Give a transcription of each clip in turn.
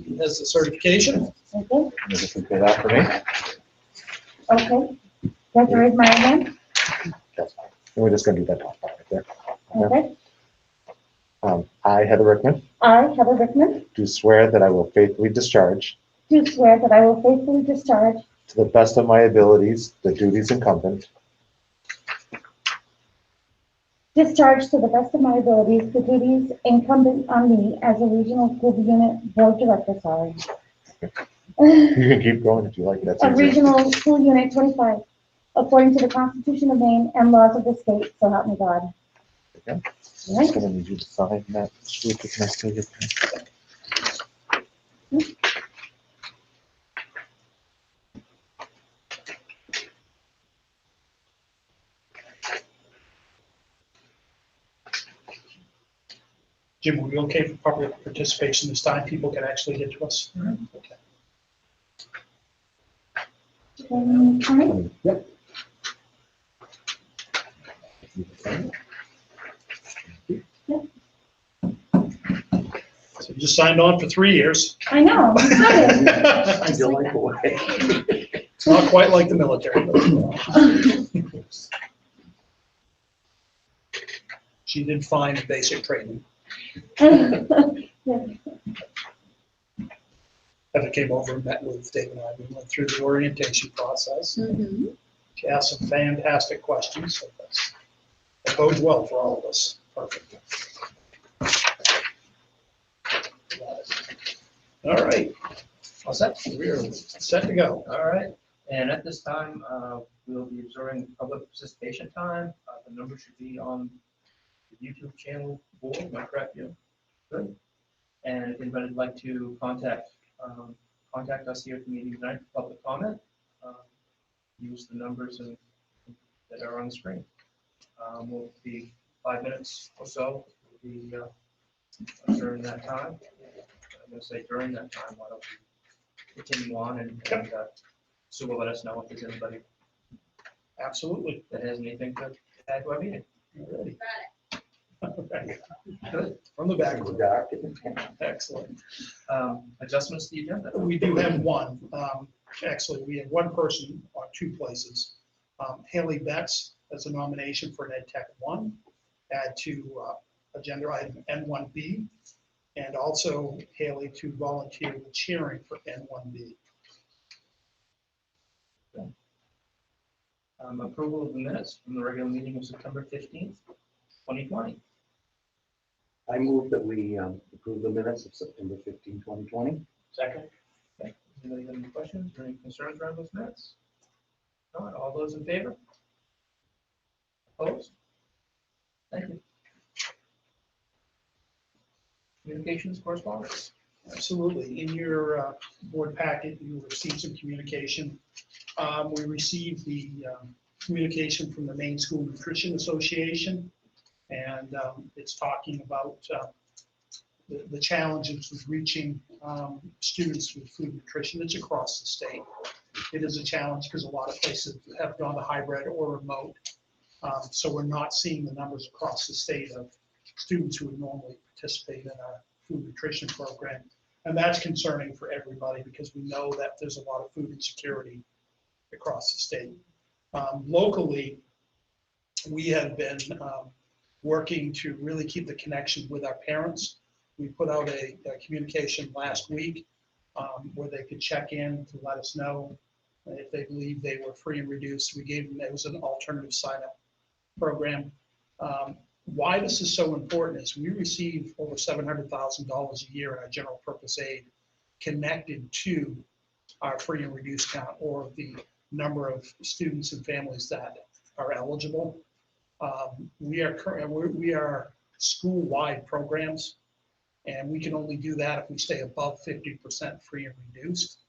He has the certification. Okay, Just repeat after me. okay. Do I have to raise my hand? That's fine. And we're just gonna do that top part right there. Okay. I, Heather Rickman, I, Heather Rickman, do swear that I will faithfully discharge, do swear that I will faithfully discharge to the best of my abilities, the duties incumbent Discharge to the best of my abilities the duties incumbent on me as a regional school unit board director, sorry. You can keep going if you like. That's Of easy. regional school unit 25, according to the Constitution of Maine and laws of the state, so help me God. Okay. All right. I'm gonna need you to sign that. Swoop, can I steal your pen? Jim, will we be okay for public participation this time? People can actually get to us. Okay. All right. Yep. So you just signed on for 3 years. I know, I'm excited. It's not quite like the military. But she did fine in basic training. Yeah. Heather came over and met with Dave and I. We went through the orientation process. She asked some fantastic questions. So that bodes well for all of us. Perfect. All right. All set? We're set to go. All right, and at this time, we'll be observing public participation time. The number should be on the YouTube channel board, am I correct? Yeah. Good. And if anybody would like to contact us here at the meeting tonight for public comment, use the numbers that are on the screen. We'll be 5 minutes or so. We'll be during that time. I'm going to say during that time, why don't we continue on and Sue will let us know if there's anybody Absolutely. that has anything to add to our meeting. Ready. Good. From the back. Excellent. Adjustments to the agenda. We do have one. Actually, we have one person on 2 places. Haley Betts as a nomination for an Ed Tech 1, add to agenda item N1B, and also Haley to volunteer with cheering for N1B. Approval of the minutes from the regular meeting of September 15th, 2020. I move that we approve the minutes of September 15, 2020. Second. Okay. Anybody have any questions or any concerns around those minutes? Not all those in favor? Opposed? Thank you. Communications correspondence. Absolutely. In your board packet, you will receive some communication. We received the communication from the Maine School Nutrition Association, and it's talking about the challenges with reaching students with food nutrition. It's across the state. It is a challenge because a lot of places have gone to hybrid or remote. So we're not seeing the numbers across the state of students who would normally participate in our food nutrition program. And that's concerning for everybody because we know that there's a lot of food insecurity across the state. Locally, we have been working to really keep the connection with our parents. We put out a communication last week where they could check in to let us know if they believe they were free and reduced. We gave them, it was an alternative sign-up program. Why this is so important is we receive over $700,000 a year in our general purpose aid connected to our free and reduced count, or the number of students and families that are eligible. We are school-wide programs, and we can only do that if we stay above 50% free and reduced.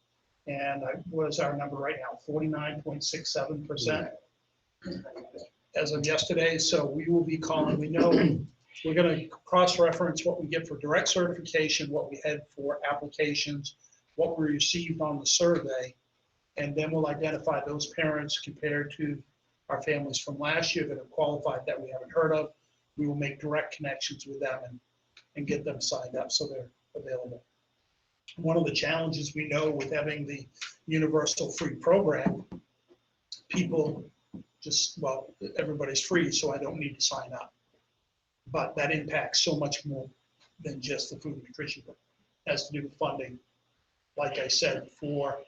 And what is our number right now? 49.67%. As of yesterday. So we will be calling, we know we're going to cross-reference what we get for direct certification, what we had for applications, what we received on the survey, and then we'll identify those parents compared to our families from last year that have qualified that we haven't heard of. We will make direct connections with them and get them signed up so they're available. one of the challenges we know with having the universal free program, people just, well, everybody's free, so I don't need to sign up. But that impacts so much more than just the food and nutrition. It has to do with funding, like I said, for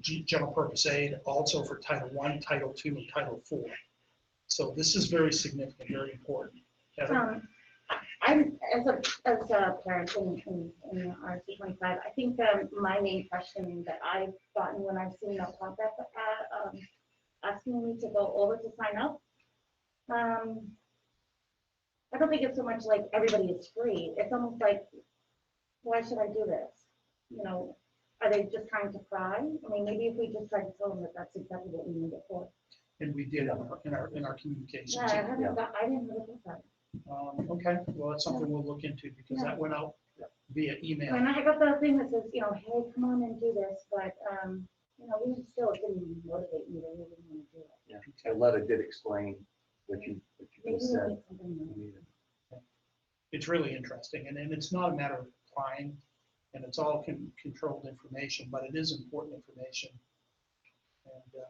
general purpose aid, also for Title I, Title II, and Title IV. So this is very significant, very important. Heather? I'm, as a parent in RC 25, I think my main question that I've gotten when I've seen that pop up, asking me to go over to sign up, I don't think it's so much like everybody is free. It's almost like, why should I do this? You know, are they just trying to pry? I mean, maybe if we just try to tell them that that's exactly what we need it for. And we did in our communications. Yeah, I didn't know that. Okay, well, that's something we'll look into because that went out via email. And I got the thing that says, you know, hey, come on and do this, but, you know, we still didn't motivate me to really want to do it. Yeah, the letter did explain what you Maybe just we said. need something new. You needed. It's really interesting, and it's not a matter of applying, and it's all controlled information, but it is important information. And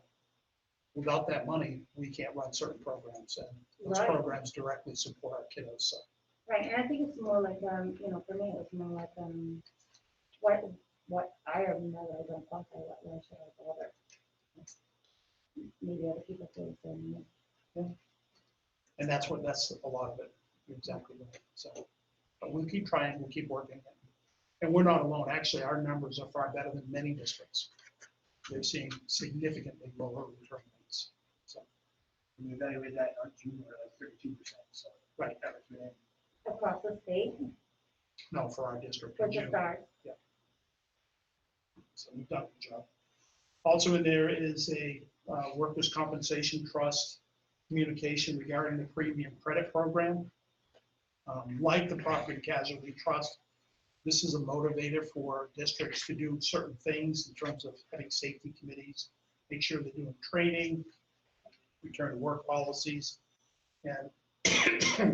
without that money, we can't run certain programs, and those Right. programs directly support our kiddos. So Right, and I think it's more like, you know, for me, it was more like, what I already know that I don't qualify, why should I bother? Maybe other people feel the same. and that's a lot of it. You're exactly right. So, but we'll keep trying, we'll keep working. And we're not alone. Actually, our numbers are far better than many districts. They're seeing significantly lower return rates. So, We evaluated that on June, we're like 32%, so. right, That was really- Across the state, no, for our district. for in just June. ours. So we've done a good job. Also in there is a workers' compensation trust communication regarding the premium credit program. Like the property casualty trust, this is a motivator for districts to do certain things in terms of having safety committees, make sure they're doing training, return to work policies, and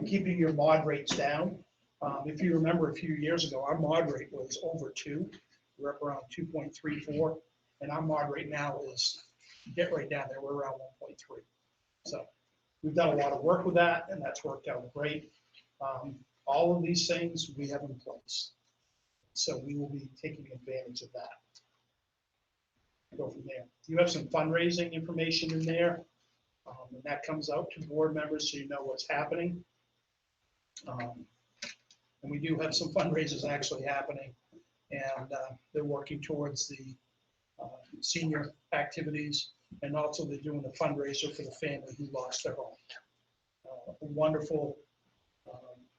keeping your mod rates down. If you remember a few years ago, our mod rate was over 2. We're up around 2.34, and our mod rate now is, get right down there, we're around 1.3. So we've done a lot of work with that, and that's worked out great. All of these things we have in place. So we will be taking advantage of that. Go from there. You have some fundraising information in there, and that comes out to board members so you know what's happening. And we do have some fundraisers actually happening, and they're working towards the senior activities, and also they're doing a fundraiser for the family who lost their home. A wonderful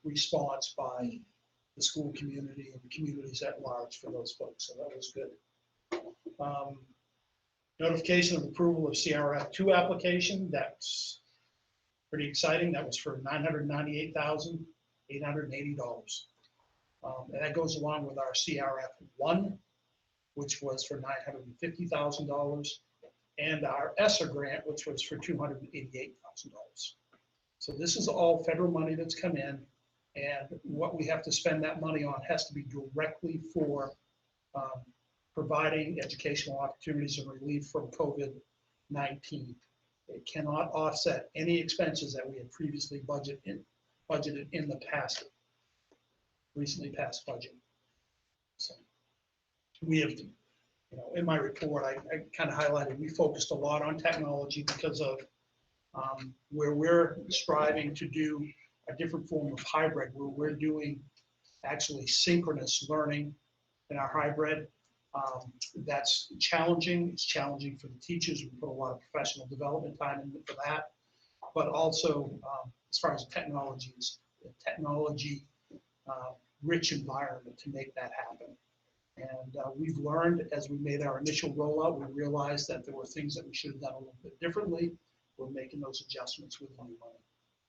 response by the school community and the communities at large for those folks, so that was good. Notification of approval of CRF2 application, that's pretty exciting. That was for $998,880. And that goes along with our CRF1, which was for $950,000, and our ESSER grant, which was for $288,000. So this is all federal money that's come in, and what we have to spend that money on has to be directly for providing educational opportunities and relief from COVID-19. It cannot offset any expenses that we had previously budgeted in the past, recently passed budget. So we have, you know, in my report, I kind of highlighted, we focused a lot on technology because of where we're striving to do a different form of hybrid, where we're doing actually synchronous learning in our hybrid. That's challenging. It's challenging for the teachers. We put a lot of professional development time into for that, but also as far as technology rich environment to make that happen. And we've learned as we made our initial rollout, we realized that there were things that we should have done a little bit differently. We're making those adjustments with the new money.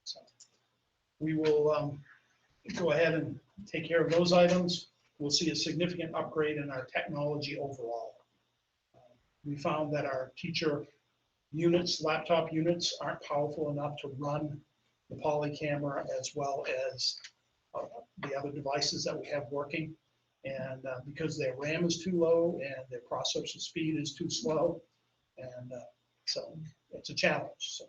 So we will go ahead and take care of those items. We'll see a significant upgrade in our technology overall. We found that our teacher units, laptop units, aren't powerful enough to run the poly camera as well as the other devices that we have working. And because their RAM is too low and their processor speed is too slow. And so it's a challenge. So,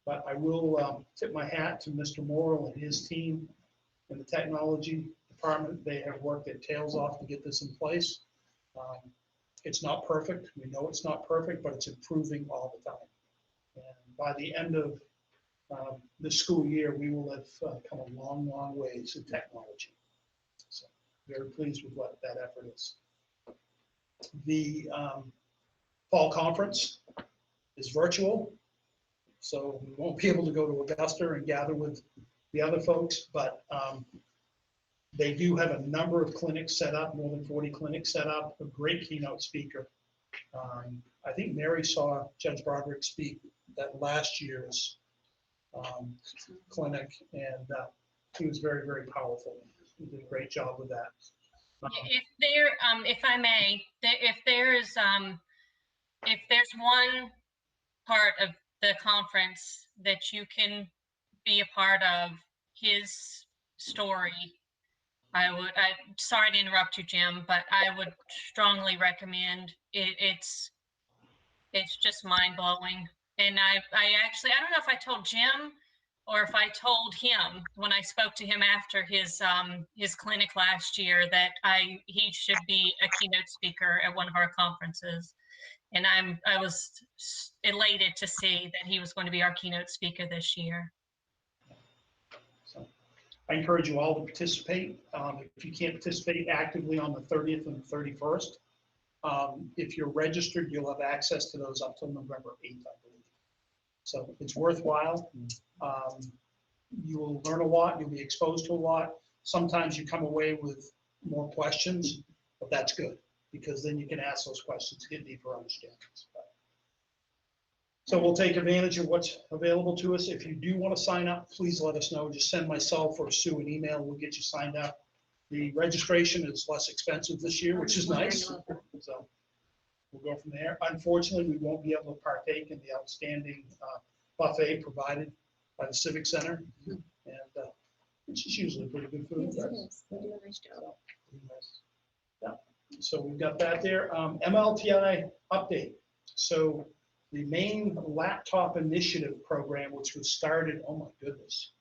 but I will tip my hat to Mr. Morrill and his team in the technology department. They have worked their tails off to get this in place. It's not perfect. We know it's not perfect, but it's improving all the time. And by the end of this school year, we will have come a long, long ways in technology. So very pleased with what that effort is. The fall conference is virtual, so we won't be able to go to Augusta and gather with the other folks, but they do have a number of clinics set up, more than 40 clinics set up, a great keynote speaker. I think Mary saw Judge Broderick speak at last year's clinic, and he was very, very powerful. He did a great job with that. If I may, if there's one part of the conference that you can be a part of, his story, sorry to interrupt you, Jim, but I would strongly recommend it. It's just mind blowing. And I don't know if I told Jim or if I told him when I spoke to him after his clinic last year that he should be a keynote speaker at one of our conferences. And I was elated to see that he was going to be our keynote speaker this year. So I encourage you all to participate. If you can't participate actively on the 30th and the 31st, if you're registered, you'll have access to those up till November 8th, I believe. So it's worthwhile. You will learn a lot. You'll be exposed to a lot. Sometimes you come away with more questions, but that's good because then you can ask those questions to get deeper understandings. So we'll take advantage of what's available to us. If you do want to sign up, please let us know. Just send myself or Sue an email. We'll get you signed up. The registration is less expensive this year, which is nice. So we'll go from there. Unfortunately, we won't be able to partake in the outstanding buffet provided by the Civic Center, and which is usually pretty good food. Yes, they do a nice job. Yeah. So we've got that there. MLTI update. So the main laptop initiative program, which was started, oh my goodness.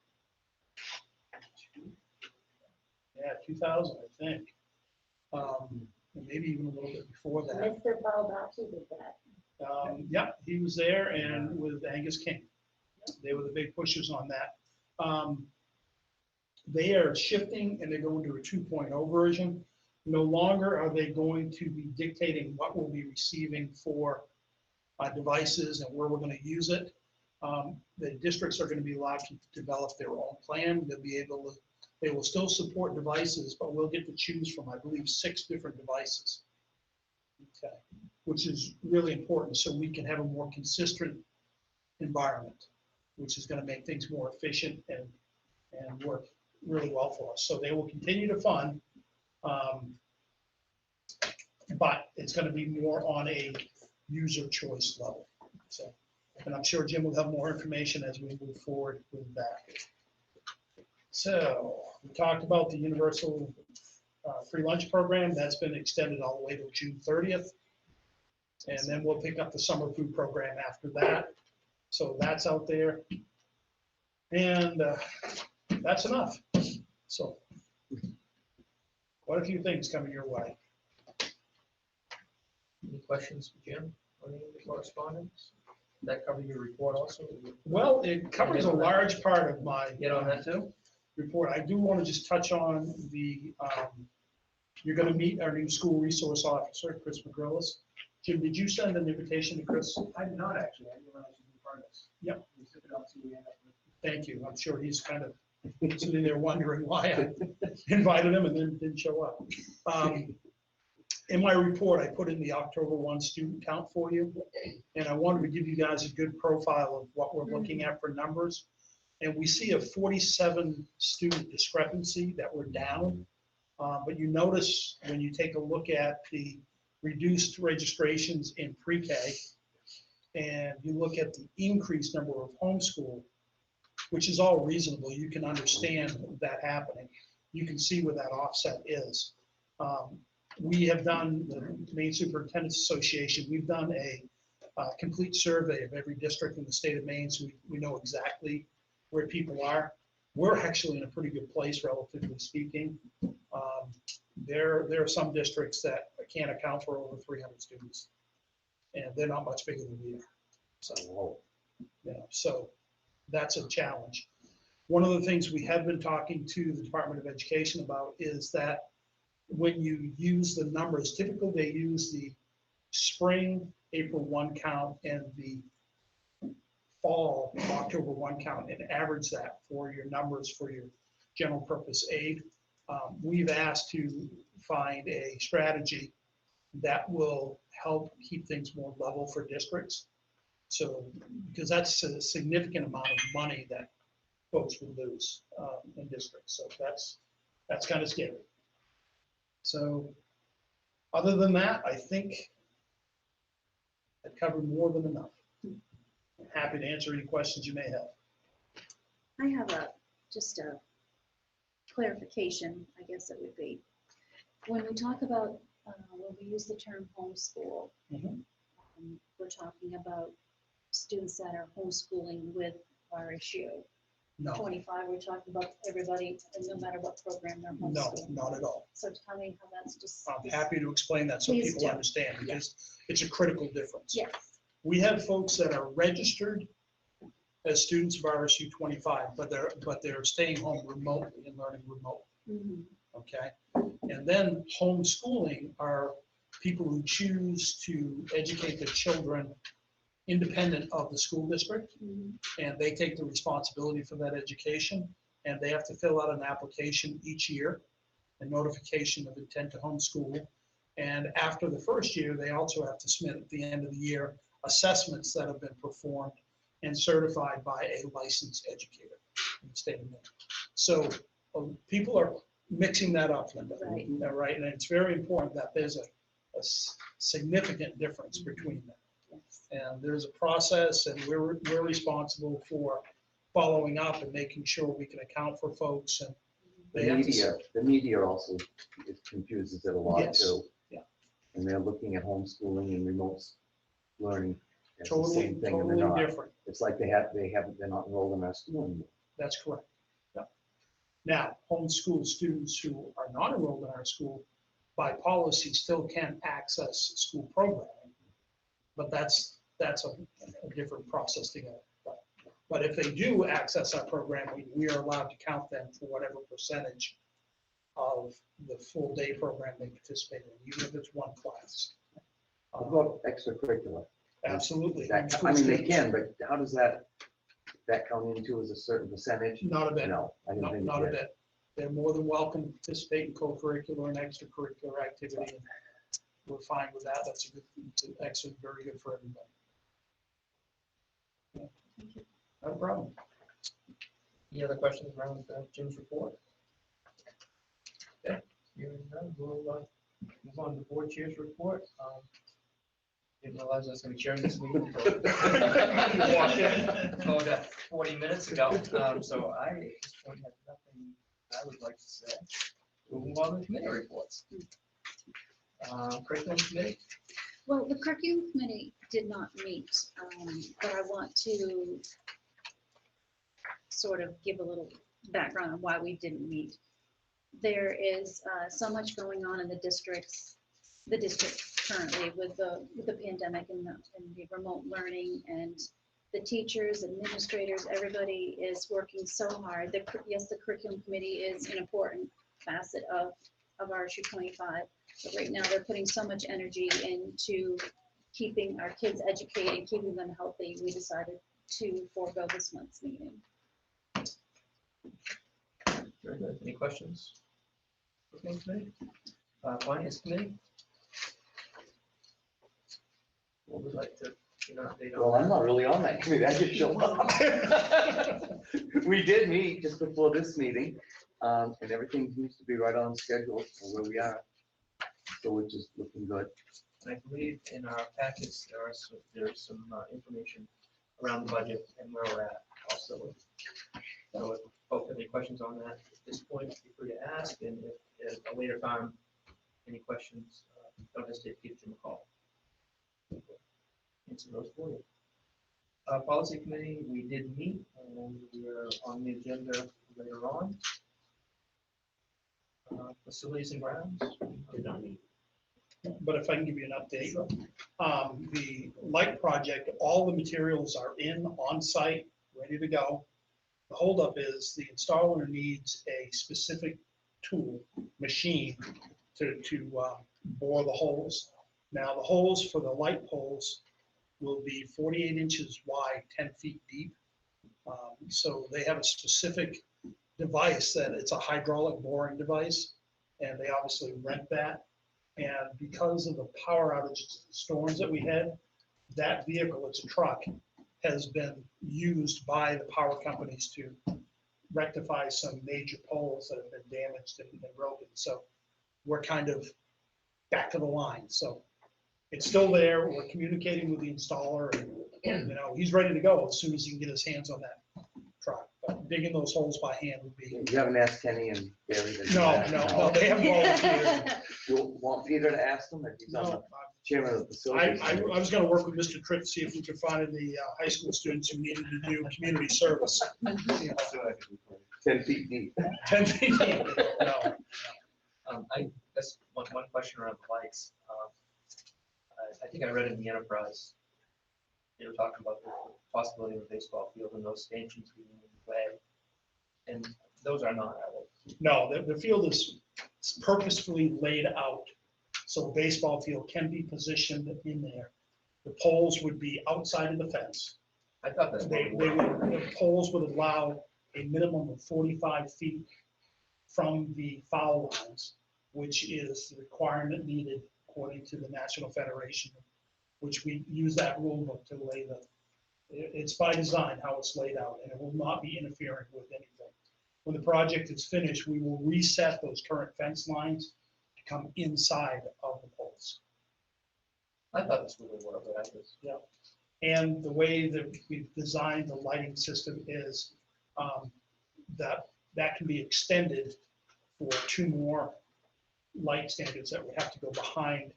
Yeah, 2000, I think. And maybe even a little bit before that. Mr. Baldacci did that. Yeah, he was there, and with Angus King. They were the big pushers on that. They are shifting and they're going to a 2.0 version. No longer are they going to be dictating what we'll be receiving for devices and where we're going to use it. The districts are going to be allowed to develop their own plan. They'll be able to, they will still support devices, but we'll get to choose from, I believe, 6 different devices. Okay, which is really important so we can have a more consistent environment, which is going to make things more efficient and work really well for us. So they will continue to fund, but it's going to be more on a user choice level. So, and I'm sure Jim will have more information as we move forward with that. So we talked about the universal free lunch program. That's been extended all the way to June 30th. And then we'll pick up the summer food program after that. So that's out there. And that's enough. So quite a few things coming your way. Any questions for Jim on any of the correspondence? Did that cover your report also? Well, it covers a large part of my Get on that too? report. I do want to just touch on the, you're going to meet our new school resource officer, Chris McGrillis. Jim, did you send an invitation to Chris? I did not actually, I didn't realize you'd be part of this. Yep. We took it out, see what we end up with. Thank you. I'm sure he's kind of sitting there wondering why I invited him and then didn't show up. In my report, I put in the October 1 student count for you, and I wanted to give you guys a good profile of what we're looking at for numbers. And we see a 47 student discrepancy that we're down. But you notice when you take a look at the reduced registrations in pre-K, and you look at the increased number of homeschool, which is all reasonable. You can understand that happening. You can see where that offset is. We have done, the Maine Superintendent's Association, we've done a complete survey of every district in the state of Maine, so we know exactly where people are. We're actually in a pretty good place, relatively speaking. There are some districts that can't account for over 300 students, and they're not much bigger than we are. So, so that's a challenge. One of the things we have been talking to the Department of Education about is that when you use the numbers, typically they use the spring April 1 count and the fall October 1 count and average that for your numbers for your general purpose aid. We've asked to find a strategy that will help keep things more level for districts. So, because that's a significant amount of money that folks would lose in districts. So that's kind of scary. So other than that, I think I've covered more than enough. I'm happy to answer any questions you may have. I have just a clarification, I guess it would be. When we talk about, when we use the term homeschool, Mhm. We're talking about students that are homeschooling with RSU. No, 25, we're talking about everybody, and no matter what program they're no, homeschooling. not at all. So tell me how that's just. I'm happy to explain that so Please people do. understand, because it's a critical difference. Yes, We have folks that are registered as students of RSU 25, but they're staying home remotely and learning remotely. mhm, Okay, and then homeschooling are people who choose to educate their children independent of the school district, mhm, and they take the responsibility for that education, and they have to fill out an application each year, a notification of intent to homeschool. And after the first year, they also have to submit at the end of the year assessments that have been performed and certified by a licensed educator in the state of Maine. So people are mixing that up, Linda. Right. Right, and it's very important that there's a significant difference between them. yes. And there's a process, and we're responsible for following up and making sure we can account for folks, and they have to. The media also, it confuses it a lot Yes, too. yeah. And they're looking at homeschooling and remote learning as the Totally, same thing, and they're totally not. different. It's like they're not enrolled in our school anymore. That's correct. Yeah. Now, homeschool students who are not enrolled in our school, by policy, still can access school programming, but that's a different process to go. But if they do access our program, we are allowed to count them for whatever percentage of the full day program they participate in, even if it's one class. What about extracurricular? Absolutely. I mean, they can, but how does that count into as a certain percentage? Not a bit. No, I didn't No, think not it a did. bit. They're more than welcome to participate in co-curricular and extracurricular activity. And we're fine with that. That's actually very good for everybody. Yeah. No problem. Any other questions around Jim's report? Okay, hearing none, we'll move on to the board chair's report. Didn't realize I was going to be chairing this meeting until walked in about 40 minutes ago. So I, at this point, have nothing I would like to say. We'll move on to committee reports. Curriculum committee? Well, the curriculum committee did not meet, but I want to sort of give a little background on why we didn't meet. There is so much going on in the district currently with the pandemic and the remote learning, and the teachers, administrators, everybody is working so hard. Yes, the curriculum committee is an important facet of RSU 25, but right now they're putting so much energy into keeping our kids educated, keeping them healthy. We decided to forego this month's meeting. Very good. Any questions? Curriculum committee? Finance committee? What would like to, update Well, on I'm not really on that committee. I just show up. We did meet just before this meeting, and everything seems to be right on schedule for where we are. So we're just looking good. And I believe in our packets, there's some information around the budget and where we're at also. So if folks have any questions on that at this point, feel free to ask, and if at a later time any questions, don't hesitate to give Jim a call. Answer those for you. Policy committee, we did meet, and we're on the agenda later on. Facilities and grounds, we did not meet. But if I can give you an update, the light project, all the materials are on site, ready to go. The holdup is the installer needs a specific tool, machine, to bore the holes. Now, the holes for the light poles will be 48 inches wide, 10 feet deep. So they have a specific device that it's a hydraulic boring device, and they obviously rent that. And because of the power outage storms that we had, that vehicle, it's a truck, has been used by the power companies to rectify some major poles that have been damaged and broken. So we're kind of back to the line. So it's still there. We're communicating with the installer, and he's ready to go as soon as he can get his hands on that truck. But digging those holes by hand would be. You haven't asked Kenny and Barry to do No, that? they haven't volunteered. You want Peter to ask them if he's on the No, chairman of the I facilities? was going to work with Mr. Tripp to see if we could find any high school students who needed to do community service. 10 feet deep. 10 feet deep. No. That's one question around the lights. I think I read in the Enterprise, they were talking about the possibility of a baseball field and those stanchions being in the way. And those are not, are they? No, the field is purposefully laid out, so a baseball field can be positioned in there. The poles would be outside of the fence. I thought that's what we were. The poles would allow a minimum of 45 feet from the foul lines, which is the requirement needed according to the National Federation, which we use that rule book to lay it's by design how it's laid out, and it will not be interfering with anything. When the project is finished, we will reset those current fence lines to come inside of the poles. I thought that's what we were, but I was. Yeah. And the way that we've designed the lighting system is that can be extended for 2 more light standards that would have to go behind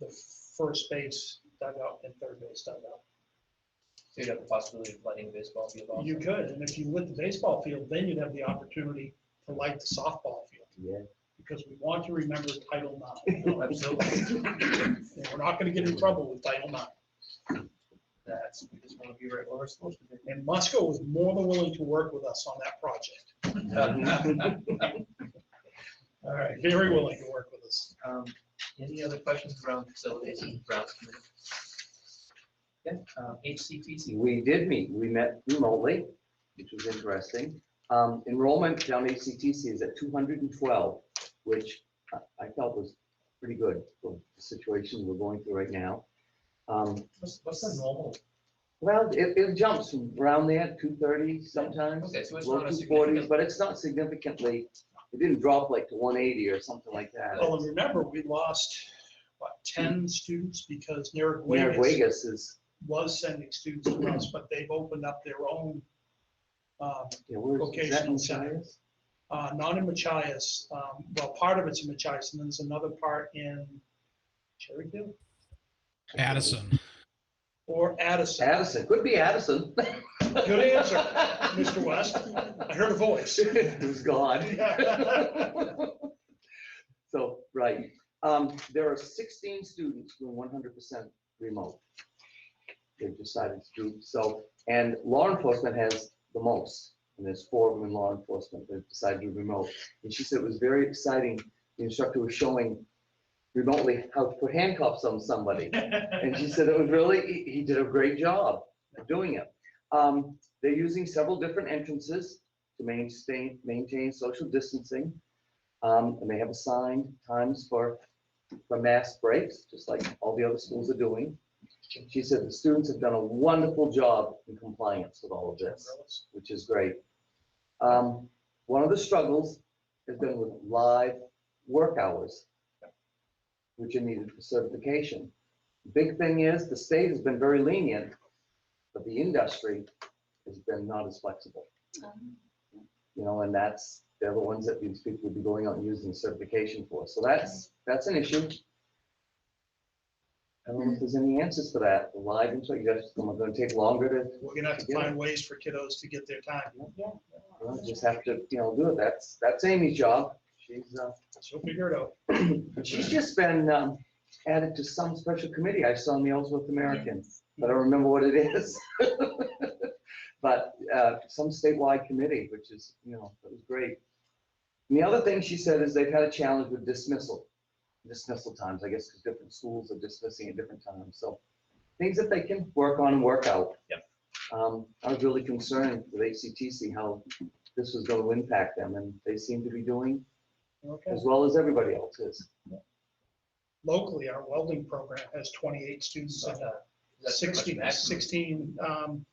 the first base dugout and third base dugout. So you'd have the possibility of lighting a baseball field also. You could, and if you lit the baseball field, then you'd have the opportunity to light the softball field. Yeah. Because we want to remember Title IX. No, absolutely. And we're not going to get in trouble with Title IX. We just want to be right where we're supposed to be. And Musco was more than willing to work with us on that project. All right, very willing to work with us. Any other questions around facilities and grounds committee? Yeah, HCTC. We did meet. We met remotely, which was interesting. Enrollment down HCTC is at 212, which I felt was pretty good for the situation we're going through right now. What's the normal? Well, it jumps from around there, 230 sometimes, Okay, so it's low not a 240s, significant. but it's not significantly, it didn't drop like to 180 or something like that. Well, and remember, we lost, 10 students because Near Narraguagas Vegas is, was sending students to us, but they've opened up their own, where is that Vocational in center. Machias? not in Machias. Well, part of it's in Machias, and then there's another part in Cherryfield Addison. or Addison. Addison, could be Addison. Good answer, Mr. West. I heard a voice. It was gone. So, right, there are 16 students doing 100% remote. They've decided to do so, and law enforcement has the most, and there's 4 of them in law enforcement that decided to do remote. And she said it was very exciting. The instructor was showing remotely how to put handcuffs on somebody. And she said it was really, he did a great job of doing it. They're using several different entrances to maintain social distancing. And they have assigned times for mass breaks, just like all the other schools are doing. She said the students have done a wonderful job in compliance with all of this, which is great. One of the struggles has been with live work hours, which are needed for certification. Big thing is the state has been very lenient, but the industry has been not as flexible. And that's they're the ones that these people would be going out and using the certification for. So that's an issue. I don't know if there's any answers to that. The live instruction is going to take longer to, We're gonna have to find ways for kiddos to get their time. Yeah. just have to, do it. That's Amy's job. She'll figure it out. She's just been added to some special committee I saw in the Ellsworth American. I don't remember what it is. But some statewide committee, which is, that was great. And the other thing she said is they've had a challenge with dismissal times, I guess, because different schools are dismissing at different times. So things that they can work on and work out. Yep. I was really concerned with HCTC, how this was going to impact them, and they seem to be doing Okay. as well as everybody else is. Locally, our welding program has 28 students and Is that pretty much 16, maximum? 16,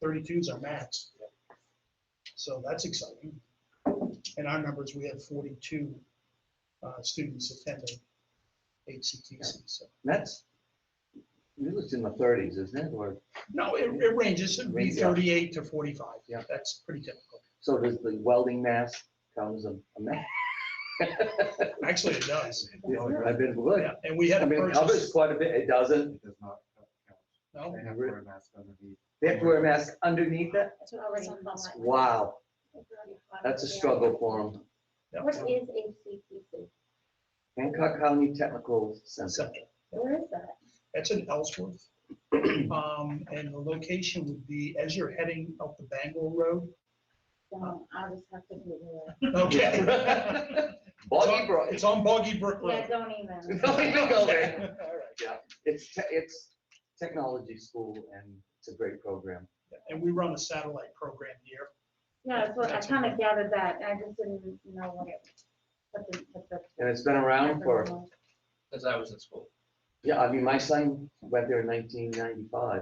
32s are max. So that's exciting. In our numbers, we had 42 students attending HCTC. So That's usually it's in the 30s, isn't it? Or no, it ranges. It'd be 38 to 45. Yeah. That's pretty typical. so does the welding mask count as a mask? Actually, it does. I've been good. Yeah, and we had I to mean, it covers purchase. quite a bit. It doesn't. It does not count. No, They have to wear a mask underneath. They have to wear a mask underneath it. It's already on. Wow, that's a struggle for them. no, What is HCTC? Hancock County Technical Center. Center. Where is that? That's in Ellsworth. And the location would be as you're heading up the Bangor Road. I'll just have to Google it. Okay. Boggy Brook. It's on Boggy Brook Yeah, Road. don't even. Don't even go there. All right. Yeah, it's technology school and it's a great program. And we run a satellite program here. Yeah, so I kind of gathered that. I just didn't know what it. And it's been around for, Since I was in school. yeah, I mean, my son went there in 1995.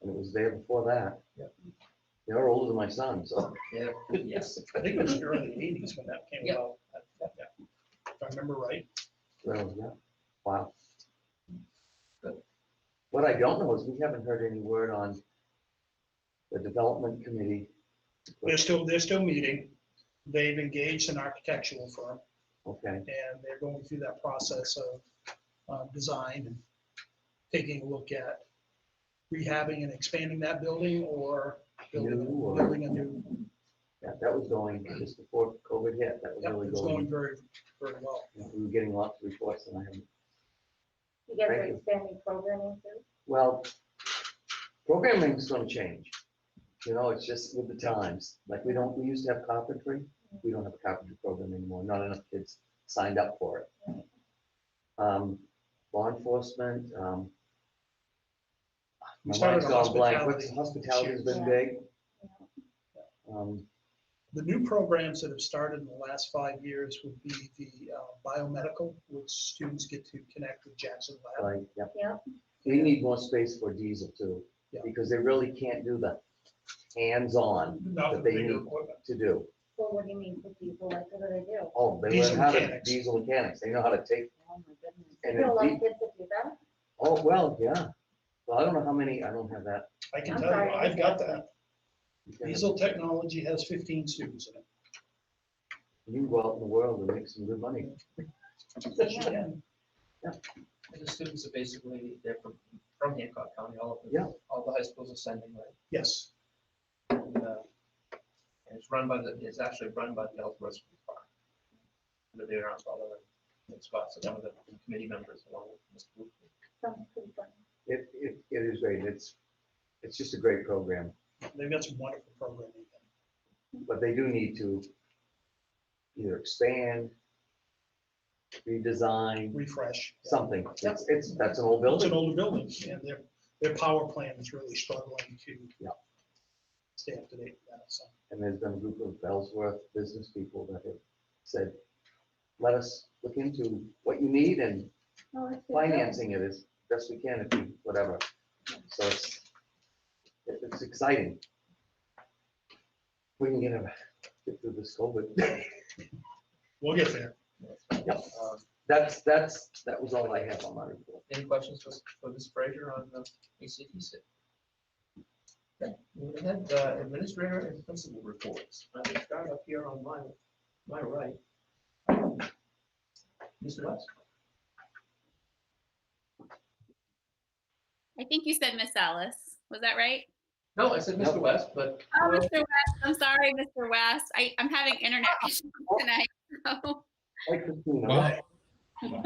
And it was there before that. Yeah. They're older than my son, so. Yeah. Yes. I think it was the early 80s when that came Yeah. about. Yeah. If I remember right. Well, yeah, wow. Good. What I don't know is we haven't heard any word on the development committee. They're still meeting. They've engaged an architectural firm Okay, and they're going through that process of design and taking a look at rehabbing and expanding that building or building New or- building a new. yeah, that was going just before COVID hit. That was Yep, really it's going. going very, very well. We were getting lots of reports and I haven't. You guys are Thank you. expanding programming too? Well, programming is going to change. It's just with the times. Like we used to have carpentry. We don't have a carpentry program anymore. Not enough kids signed up for it. Law enforcement. We My started mind's a gone blank. What's hospitality hospitality's been Yeah. big. The new programs that have started in the last 5 years would be the biomedical, which students get to connect with Jackson Lab. Like, yeah. Yep. We need more space for diesel too, Yeah. because they really can't do the hands-on Not the that they bigger need equipment. to do. Well, what do you mean for people? Like, what do they do? Oh, they Diesel learn how to, mechanics. diesel mechanics. They know how to take, Oh, my goodness. And You don't it'd like kids to do that? oh, well, yeah. Well, I don't know how many, I don't have that. I can I'm tell you, sorry, I I've got missed that. Diesel technology has 15 students in it. You go out in the world and make some good money. Yes, you can. And the students are basically, they're from Hancock County, all of them. Yeah. All the high schools are sending, right? Yes, And it's it's actually run by the Ellsworth School Farm. But they're not all of the spots, some of the committee members along with Mr. Booth. Sounds pretty fun. It is great. It's just a great program, they've got some wonderful programming. but they do need to either expand, redesign, Refresh. something. That's an old Well, it's an building. older building, and their power plant is really struggling to Yeah. stay up to date with that, so. And there's been a group of Ellsworth business people that have said, let us look into what you need and Oh, that's good. financing it as best we can, if we, whatever. So it's exciting. We can get through this COVID. We'll get there. Yep. That was all I have on my report. Any questions for Ms. Frazier on the ACTC? Okay, moving ahead, administrator and principal reports. I will start up here on my right. Mr. West? I think you said Miss Alice. Was that right? No, I said Mr. Nope. West, but. Oh, Mr. West. I'm sorry, Mr. West. I'm having internet issues tonight. So. Hey, Christina. Well,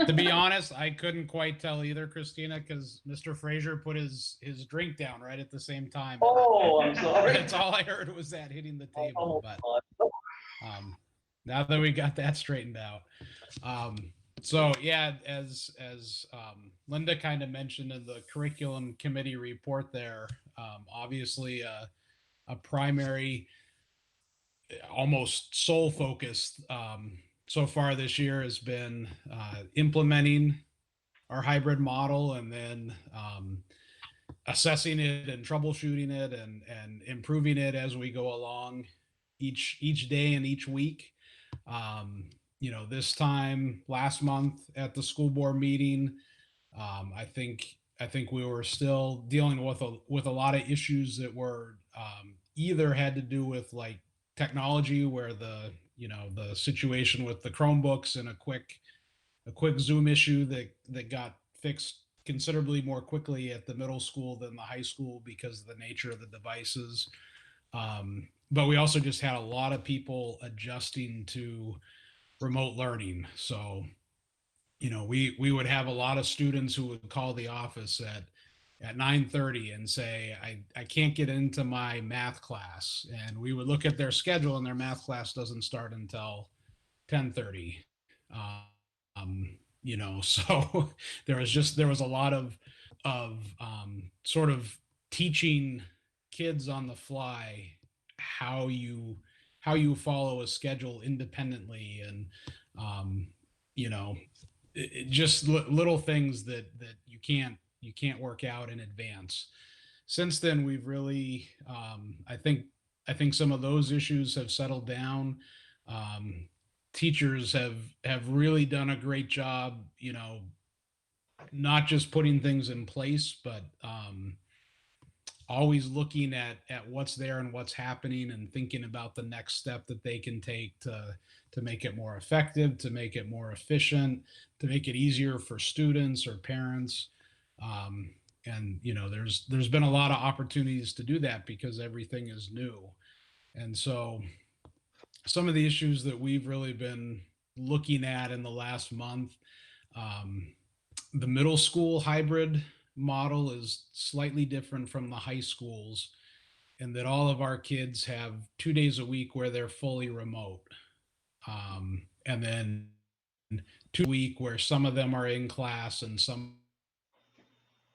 to be honest, I couldn't quite tell either, Christina, because Mr. Frazier put his drink down right at the same time. Oh, I'm sorry. That's all I heard was that hitting the table. Oh, But now that we got that straightened out, so yeah, as Linda kind of mentioned in the curriculum committee report there, obviously a primary, almost sole focus so far this year has been implementing our hybrid model and then assessing it and troubleshooting it and improving it as we go along each day and each week. You know, this time last month at the school board meeting, I think we were still dealing with a lot of issues that were either had to do with like technology, where the situation with the Chromebooks and a quick Zoom issue that got fixed considerably more quickly at the middle school than the high school because of the nature of the devices. But we also just had a lot of people adjusting to remote learning. So, you know, we would have a lot of students who would call the office at 9:30 and say, I can't get into my math class. And we would look at their schedule and their math class doesn't start until 10:30. You know, so there was a lot of sort of teaching kids on the fly how you follow a schedule independently, and you know, just little things that you can't work out in advance. Since then, we've really I think some of those issues have settled down. Teachers have really done a great job, you know, not just putting things in place, but always looking at what's there and what's happening and thinking about the next step that they can take to make it more effective, to make it more efficient, to make it easier for students or parents. And, you know, there's been a lot of opportunities to do that because everything is new. And so some of the issues that we've really been looking at in the last month, the middle school hybrid model is slightly different from the high schools, in that all of our kids have 2 days a week where they're fully remote. And then 2 a week where some of them are in class and some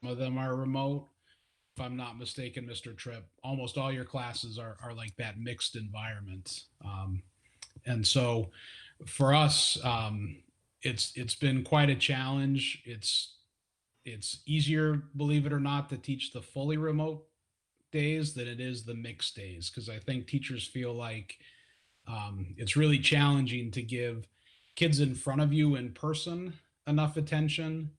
of them are remote. If I'm not mistaken, Mr. Tripp, almost all your classes are like that mixed environment. And so for us, it's been quite a challenge. It's easier, believe it or not, to teach the fully remote days than it is the mixed days, because I think teachers feel like it's really challenging to give kids in front of you in person enough attention,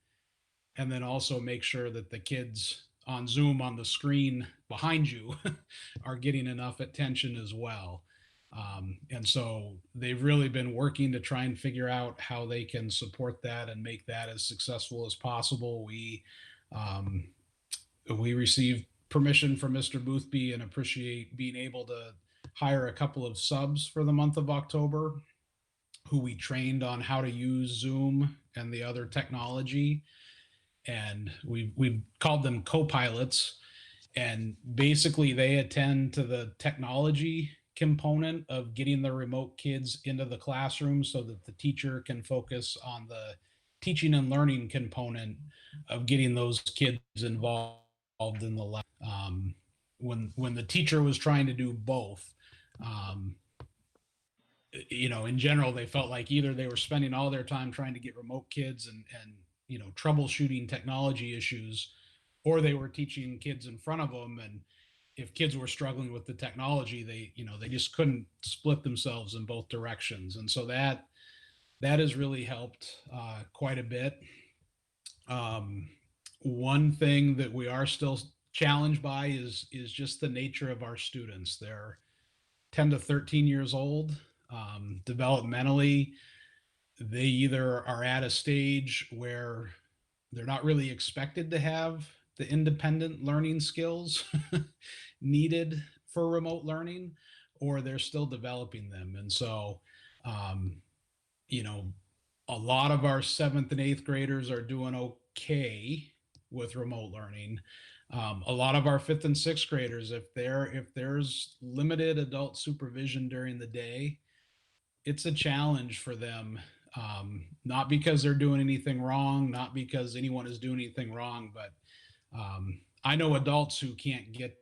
and then also make sure that the kids on Zoom on the screen behind you are getting enough attention as well. And so they've really been working to try and figure out how they can support that and make that as successful as possible. We received permission from Mr. Boothby and appreciate being able to hire a couple of subs for the month of October, who we trained on how to use Zoom and the other technology. And we've called them co-pilots. And basically they attend to the technology component of getting the remote kids into the classroom so that the teacher can focus on the teaching and learning component of getting those kids involved in the lab. When the teacher was trying to do both, you know, in general, they felt like either they were spending all their time trying to get remote kids and you know, troubleshooting technology issues, or they were teaching kids in front of them. And if kids were struggling with the technology, they just couldn't split themselves in both directions. And so that has really helped quite a bit. One thing that we are still challenged by is just the nature of our students. They're 10 to 13 years old. Developmentally, they either are at a stage where they're not really expected to have the independent learning skills needed for remote learning, or they're still developing them. And so, you know, a lot of our 7th and 8th graders are doing okay with remote learning. A lot of our 5th and 6th graders, if there's limited adult supervision during the day, it's a challenge for them. Not because they're doing anything wrong, not because anyone is doing anything wrong, but I know adults who can't get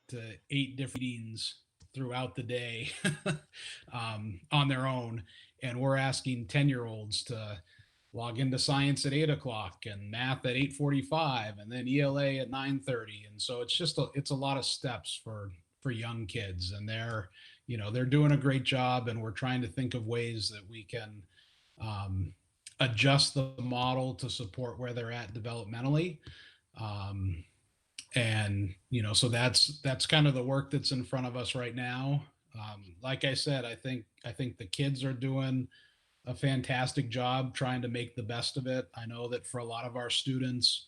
to 8 different meetings throughout the day on their own, and we're asking 10-year-olds to log into science at 8 o'clock and math at 8:45 and then ELA at 9:30. And so it's a lot of steps for young kids, and they're doing a great job, and we're trying to think of ways that we can adjust the model to support where they're at developmentally. And, so that's kind of the work that's in front of us right now. Like I said, I think the kids are doing a fantastic job trying to make the best of it. I know that for a lot of our students,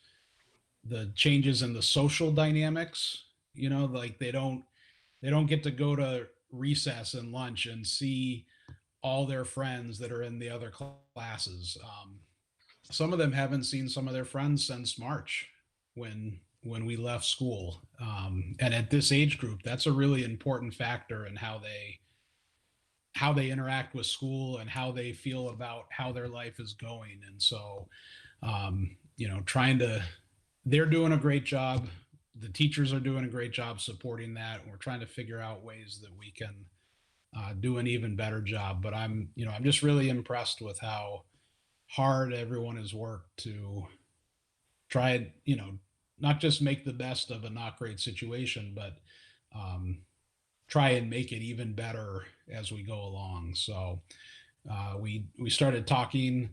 the changes in the social dynamics, like they don't get to go to recess and lunch and see all their friends that are in the other classes. Some of them haven't seen some of their friends since March when we left school. And at this age group, that's a really important factor in how they interact with school and how they feel about how their life is going. And so, they're doing a great job. The teachers are doing a great job supporting that. And we're trying to figure out ways that we can do an even better job. But I'm just really impressed with how hard everyone has worked to try, not just make the best of a not great situation, but try and make it even better as we go along. So we started talking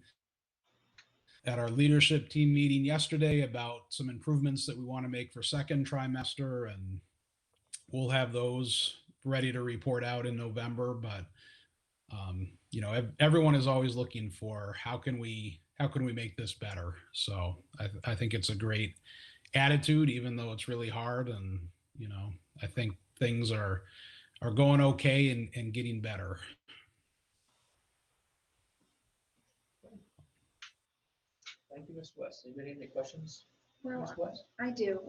at our leadership team meeting yesterday about some improvements that we want to make for second trimester, and we'll have those ready to report out in November. But everyone is always looking for how can we make this better. So I think it's a great attitude, even though it's really hard. And I think things are going okay and getting better. Thank you, Ms. West. Anybody have any questions? Well, Ms. West? I do.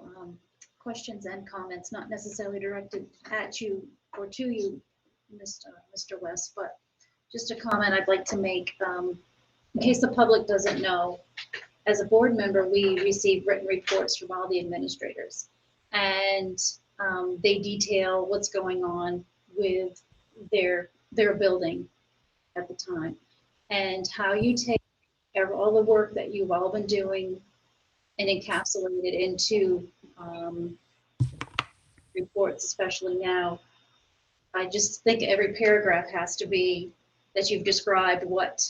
Questions and comments, not necessarily directed at you or to you, Mr. West, but just a comment I'd like to make. In case the public doesn't know, as a board member, we receive written reports from all the administrators, and they detail what's going on with their building at the time, and how you take all the work that you've all been doing and encapsulate it into reports, especially now. I just think every paragraph has to be that you've described what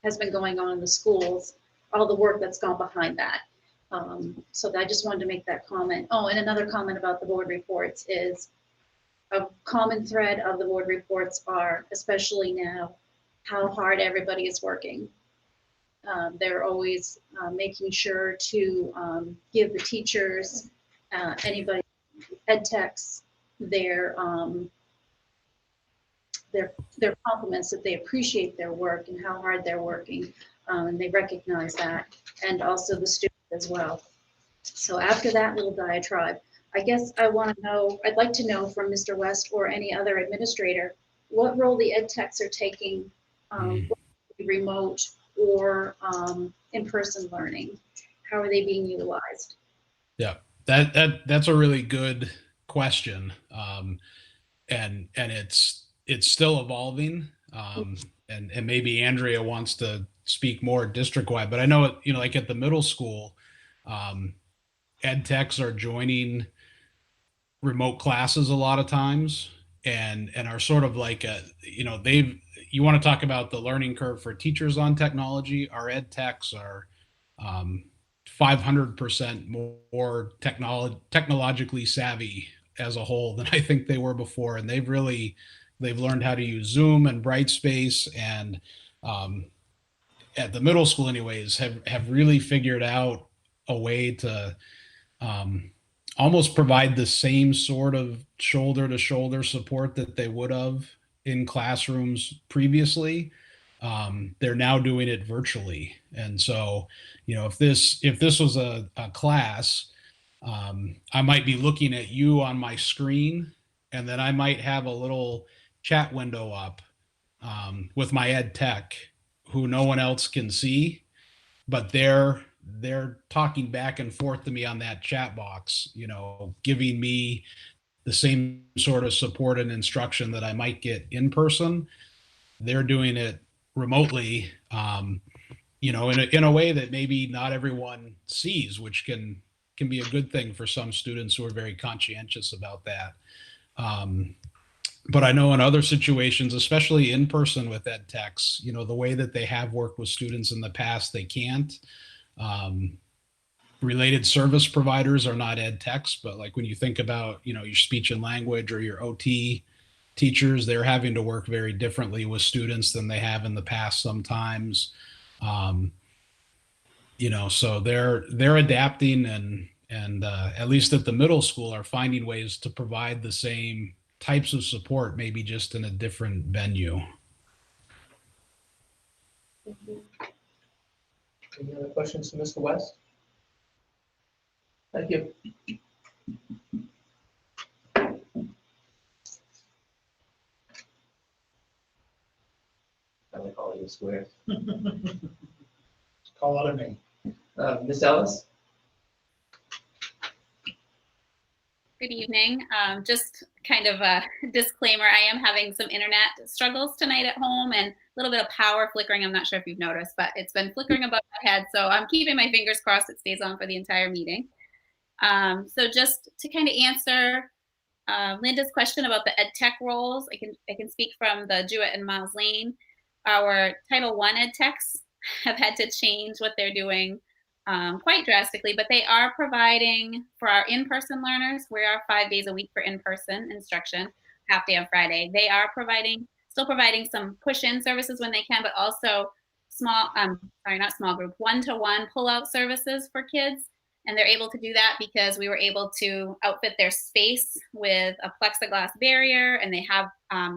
has been going on in the schools, all the work that's gone behind that. So I just wanted to make that comment. Oh, and another comment about the board reports is a common thread of the board reports are, especially now, how hard everybody is working. They're always making sure to give the teachers, anybody, ed techs, their compliments, that they appreciate their work and how hard they're working, and they recognize that, and also the students as well. So after that little diatribe, I guess I'd like to know from Mr. West or any other administrator, what role the ed techs are taking, remote or in-person learning. How are they being utilized? Yeah, that's a really good question. And it's still evolving. And maybe Andrea wants to speak more district-wide, but I know, like at the middle school, ed techs are joining remote classes a lot of times, and are sort of like you want to talk about the learning curve for teachers on technology. Our ed techs are 500% more technologically savvy as a whole than I think they were before. And they've learned how to use Zoom and Brightspace, and at the middle school anyways, have really figured out a way to almost provide the same sort of shoulder to shoulder support that they would have in classrooms previously. They're now doing it virtually. And so, if this was a class, I might be looking at you on my screen, and then I might have a little chat window up with my ed tech who no one else can see, but they're talking back and forth to me on that chat box, giving me the same sort of support and instruction that I might get in person. They're doing it remotely, in a way that maybe not everyone sees, which can be a good thing for some students who are very conscientious about that. But I know in other situations, especially in person with ed techs, the way that they have worked with students in the past, they can't. Related service providers are not ed techs, but like when you think about, your speech and language or your OT teachers, they're having to work very differently with students than they have in the past sometimes. So they're adapting and at least at the middle school are finding ways to provide the same types of support, maybe just in a different venue. Any other questions for Mr. West? Thank you. I like all you squares. Call out a name. Ms. Ellis? Good evening. Just kind of a disclaimer, I am having some internet struggles tonight at home and a little bit of power flickering. I'm not sure if you've noticed, but it's been flickering above my head. So I'm keeping my fingers crossed it stays on for the entire meeting. So just to kind of answer Linda's question about the ed tech roles, I can speak from the Jewett and Miles Lane. Our Title I ed techs have had to change what they're doing quite drastically, but they are providing for our in-person learners. We are 5 days a week for in-person instruction, half day on Friday. They are still providing some push-in services when they can, but also not small group, one-to-one pull-out services for kids. And they're able to do that because we were able to outfit their space with a plexiglass barrier, and they have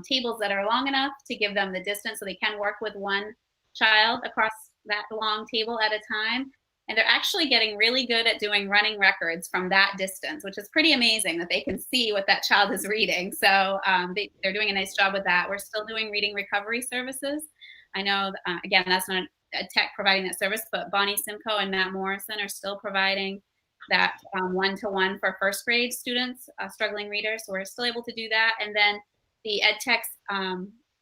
tables that are long enough to give them the distance so they can work with one child across that long table at a time. And they're actually getting really good at doing running records from that distance, which is pretty amazing that they can see what that child is reading. So they're doing a nice job with that. We're still doing reading recovery services. I know, again, that's not a tech providing that service, but Bonnie Simcoe and Matt Morrison are still providing that one-to-one for first grade students, struggling readers. So we're still able to do that. And then the ed techs,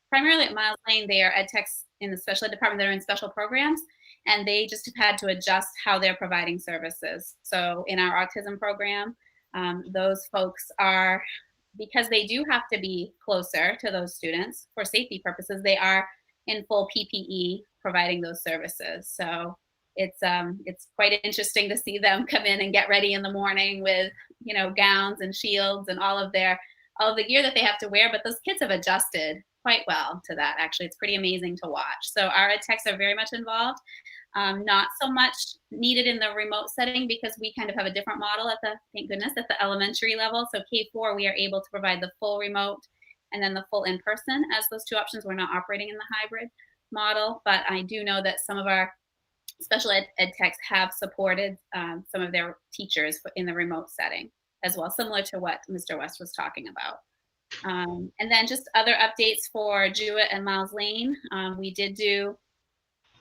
primarily at Miles Lane, they are ed techs in the special ed department that are in special programs, and they just have had to adjust how they're providing services. So in our autism program, those folks are, because they do have to be closer to those students for safety purposes, they are in full PPE providing those services. So it's quite interesting to see them come in and get ready in the morning with, gowns and shields and all of the gear that they have to wear. But those kids have adjusted quite well to that. Actually, it's pretty amazing to watch. So our ed techs are very much involved. Not so much needed in the remote setting because we kind of have a different model thank goodness, at the elementary level. So K4, we are able to provide the full remote and then the full in-person as those two options. We're not operating in the hybrid model, but I do know that some of our special ed techs have supported some of their teachers in the remote setting as well, similar to what Mr. West was talking about. And then just other updates for Jewett and Miles Lane. We did do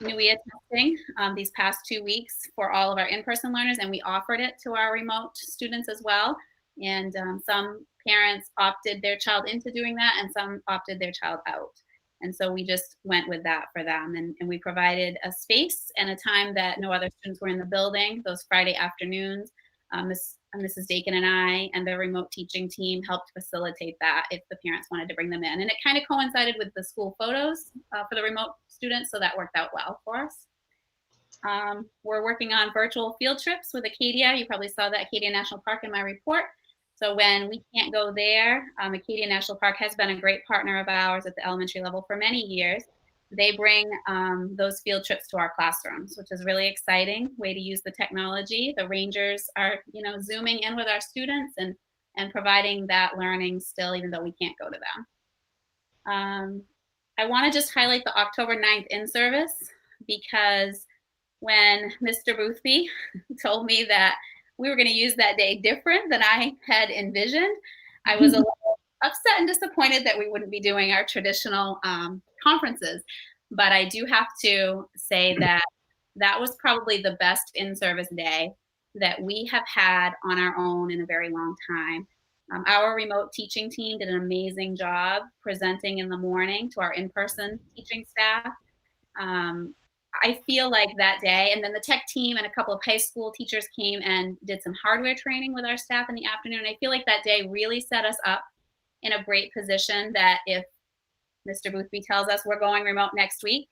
NUIA testing these past 2 weeks for all of our in-person learners, and we offered it to our remote students as well. And some parents opted their child into doing that, and some opted their child out. And so we just went with that for them. And we provided a space and a time that no other students were in the building. Those Friday afternoons, Mrs. Dakin and I and the remote teaching team helped facilitate that if the parents wanted to bring them in. And it kind of coincided with the school photos for the remote students, so that worked out well for us. We're working on virtual field trips with Acadia. You probably saw the Acadia National Park in my report. So when we can't go there, Acadia National Park has been a great partner of ours at the elementary level for many years. They bring those field trips to our classrooms, which is really exciting way to use the technology. The rangers are, zooming in with our students and providing that learning still, even though we can't go to them. I want to just highlight the October 9th in-service, because when Mr. Boothby told me that we were going to use that day different than I had envisioned, I was a little upset and disappointed that we wouldn't be doing our traditional conferences. But I do have to say that that was probably the best in-service day that we have had on our own in a very long time. Our remote teaching team did an amazing job presenting in the morning to our in-person teaching staff. I feel like that day, and then the tech team and a couple of high school teachers came and did some hardware training with our staff in the afternoon. I feel like that day really set us up in a great position that if Mr. Boothby tells us we're going remote next week,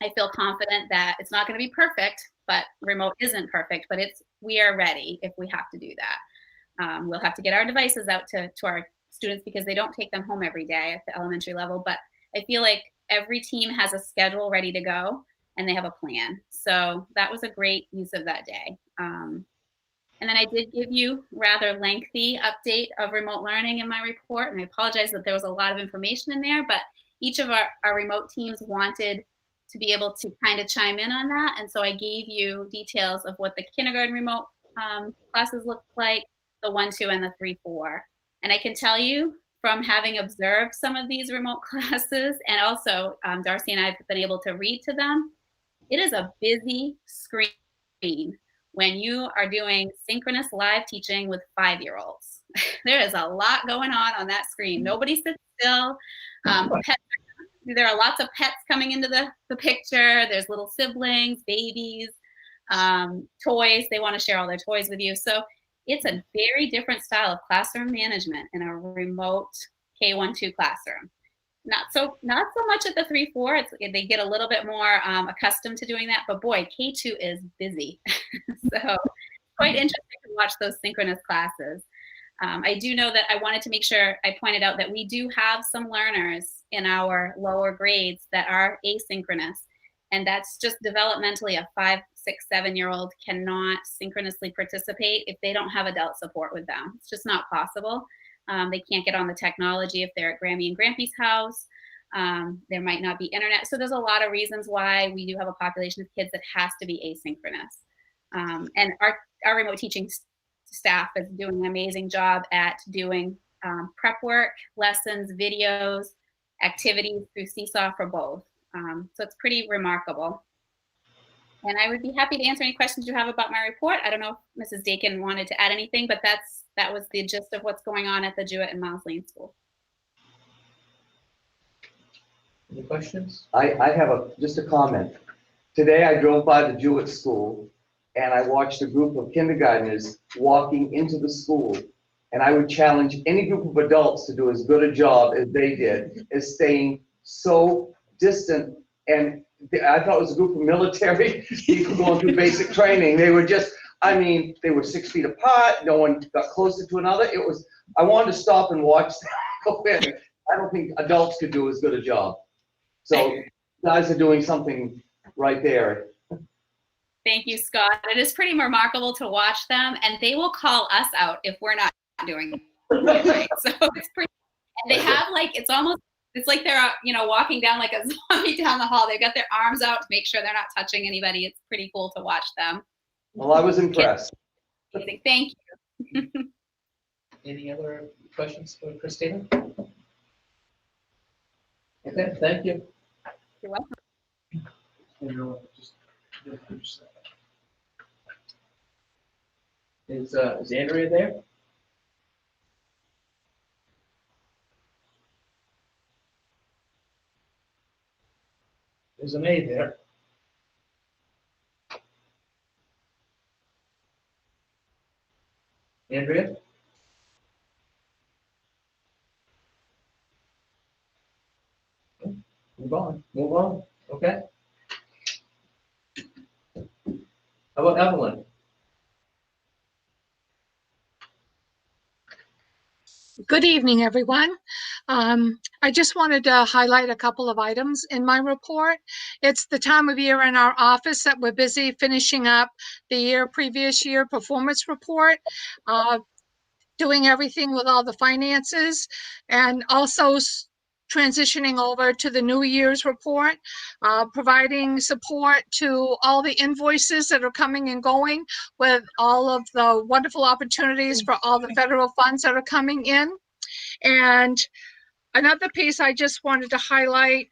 I feel confident that it's not going to be perfect, but remote isn't perfect, but we are ready if we have to do that. We'll have to get our devices out to our students because they don't take them home every day at the elementary level, but I feel like every team has a schedule ready to go and they have a plan. So that was a great use of that day. And then I did give you rather lengthy update of remote learning in my report, and I apologize that there was a lot of information in there, but each of our remote teams wanted to be able to kind of chime in on that. And so I gave you details of what the kindergarten remote classes look like, the 1, 2, and the 3, 4. And I can tell you from having observed some of these remote classes, and also Darcy and I have been able to read to them, it is a busy screen when you are doing synchronous live teaching with 5-year-olds. There is a lot going on that screen. Nobody sits still. There are lots of pets coming into the picture. There's little siblings, babies, toys. They want to share all their toys with you. So it's a very different style of classroom management in a remote K-1-2 classroom. Not so much at the 3, 4. They get a little bit more accustomed to doing that, but boy, K2 is busy. So quite interesting to watch those synchronous classes. I do know that I wanted to make sure I pointed out that we do have some learners in our lower grades that are asynchronous, and that's just developmentally a 5, 6, 7-year-old cannot synchronously participate if they don't have adult support with them. It's just not possible. They can't get on the technology if they're at Grammy and Grampy's house. There might not be internet. So there's a lot of reasons why we do have a population of kids that has to be asynchronous. And our remote teaching staff is doing an amazing job at doing prep work, lessons, videos, activities through Seesaw for both. So it's pretty remarkable. And I would be happy to answer any questions you have about my report. I don't know if Mrs. Dakin wanted to add anything, but that was the gist of what's going on at the Jewett and Miles Lane School. Any questions? I have just a comment. Today I drove by the Jewett School and I watched a group of kindergartners walking into the school. And I would challenge any group of adults to do as good a job as they did, as staying so distant. And I thought it was a group of military people going through basic training. They were just, they were 6 feet apart. No one got closer to another. I wanted to stop and watch them go in. I don't think adults could do as good a job. So guys are doing something right there. Thank you, Scott. It is pretty remarkable to watch them, and they will call us out if we're not doing it right. So it's pretty, and they have it's like they're, walking down like a zombie down the hall. They've got their arms out to make sure they're not touching anybody. It's pretty cool to watch them. Well, I was impressed. Thank you. Any other questions for Christina? Okay, thank you. You're welcome. Is Andrea there? There's an A there. Andrea? Move on. Okay. How about Evelyn? Good evening, everyone. I just wanted to highlight a couple of items in my report. It's the time of year in our office that we're busy finishing up the previous year performance report, doing everything with all the finances, and also transitioning over to the New Year's report, providing support to all the invoices that are coming and going with all of the wonderful opportunities for all the federal funds that are coming in. And another piece I just wanted to highlight,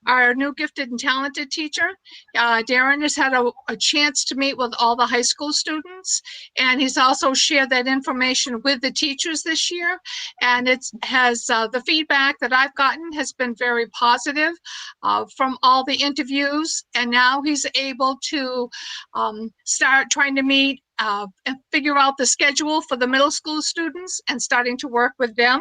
our new gifted and talented teacher. Darren has had a chance to meet with all the high school students, and he's also shared that information with the teachers this year. And it has the feedback that I've gotten has been very positive from all the interviews. And now he's able to start trying to meet and figure out the schedule for the middle school students and starting to work with them.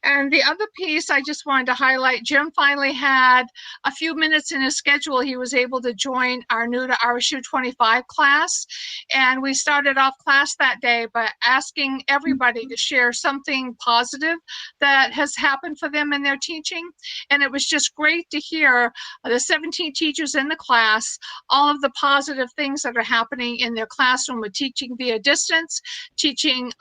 And the other piece I just wanted to highlight, Jim finally had a few minutes in his schedule. He was able to join our new to RSU 25 class. And we started off class that day by asking everybody to share something positive that has happened for them in their teaching. And it was just great to hear the 17 teachers in the class, all of the positive things that are happening in their classroom with teaching via distance, teaching,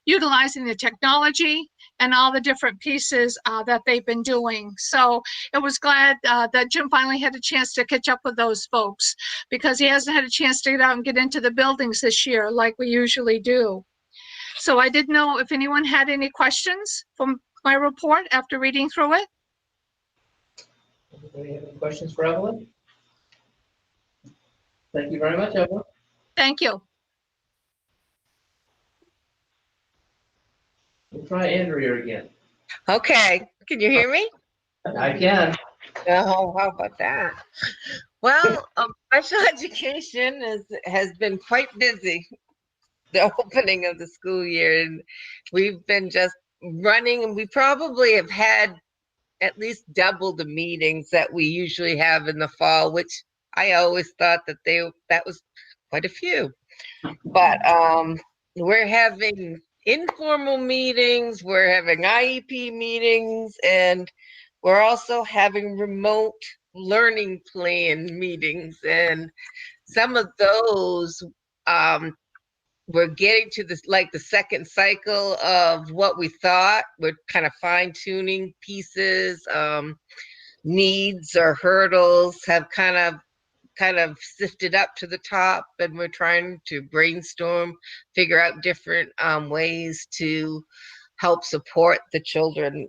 utilizing the technology, and all the different pieces that they've been doing. So it was glad that Jim finally had a chance to catch up with those folks, because he hasn't had a chance to get out and get into the buildings this year like we usually do. So I didn't know if anyone had any questions from my report after reading through it. Anybody have any questions for Evelyn? Thank you very much, Evelyn. Thank you. We'll try Andrea again. Okay, can you hear me? I can. Oh, how about that? Well, special education has been quite busy, the opening of the school year, and we've been just running, and we probably have had at least double the meetings that we usually have in the fall, which I always thought that was quite a few. But we're having informal meetings, we're having IEP meetings, and we're also having remote learning plan meetings. And some of those, we're getting to this, like the second cycle of what we thought. We're kind of fine tuning pieces, needs or hurdles have kind of sifted up to the top, and we're trying to brainstorm, figure out different ways to help support the children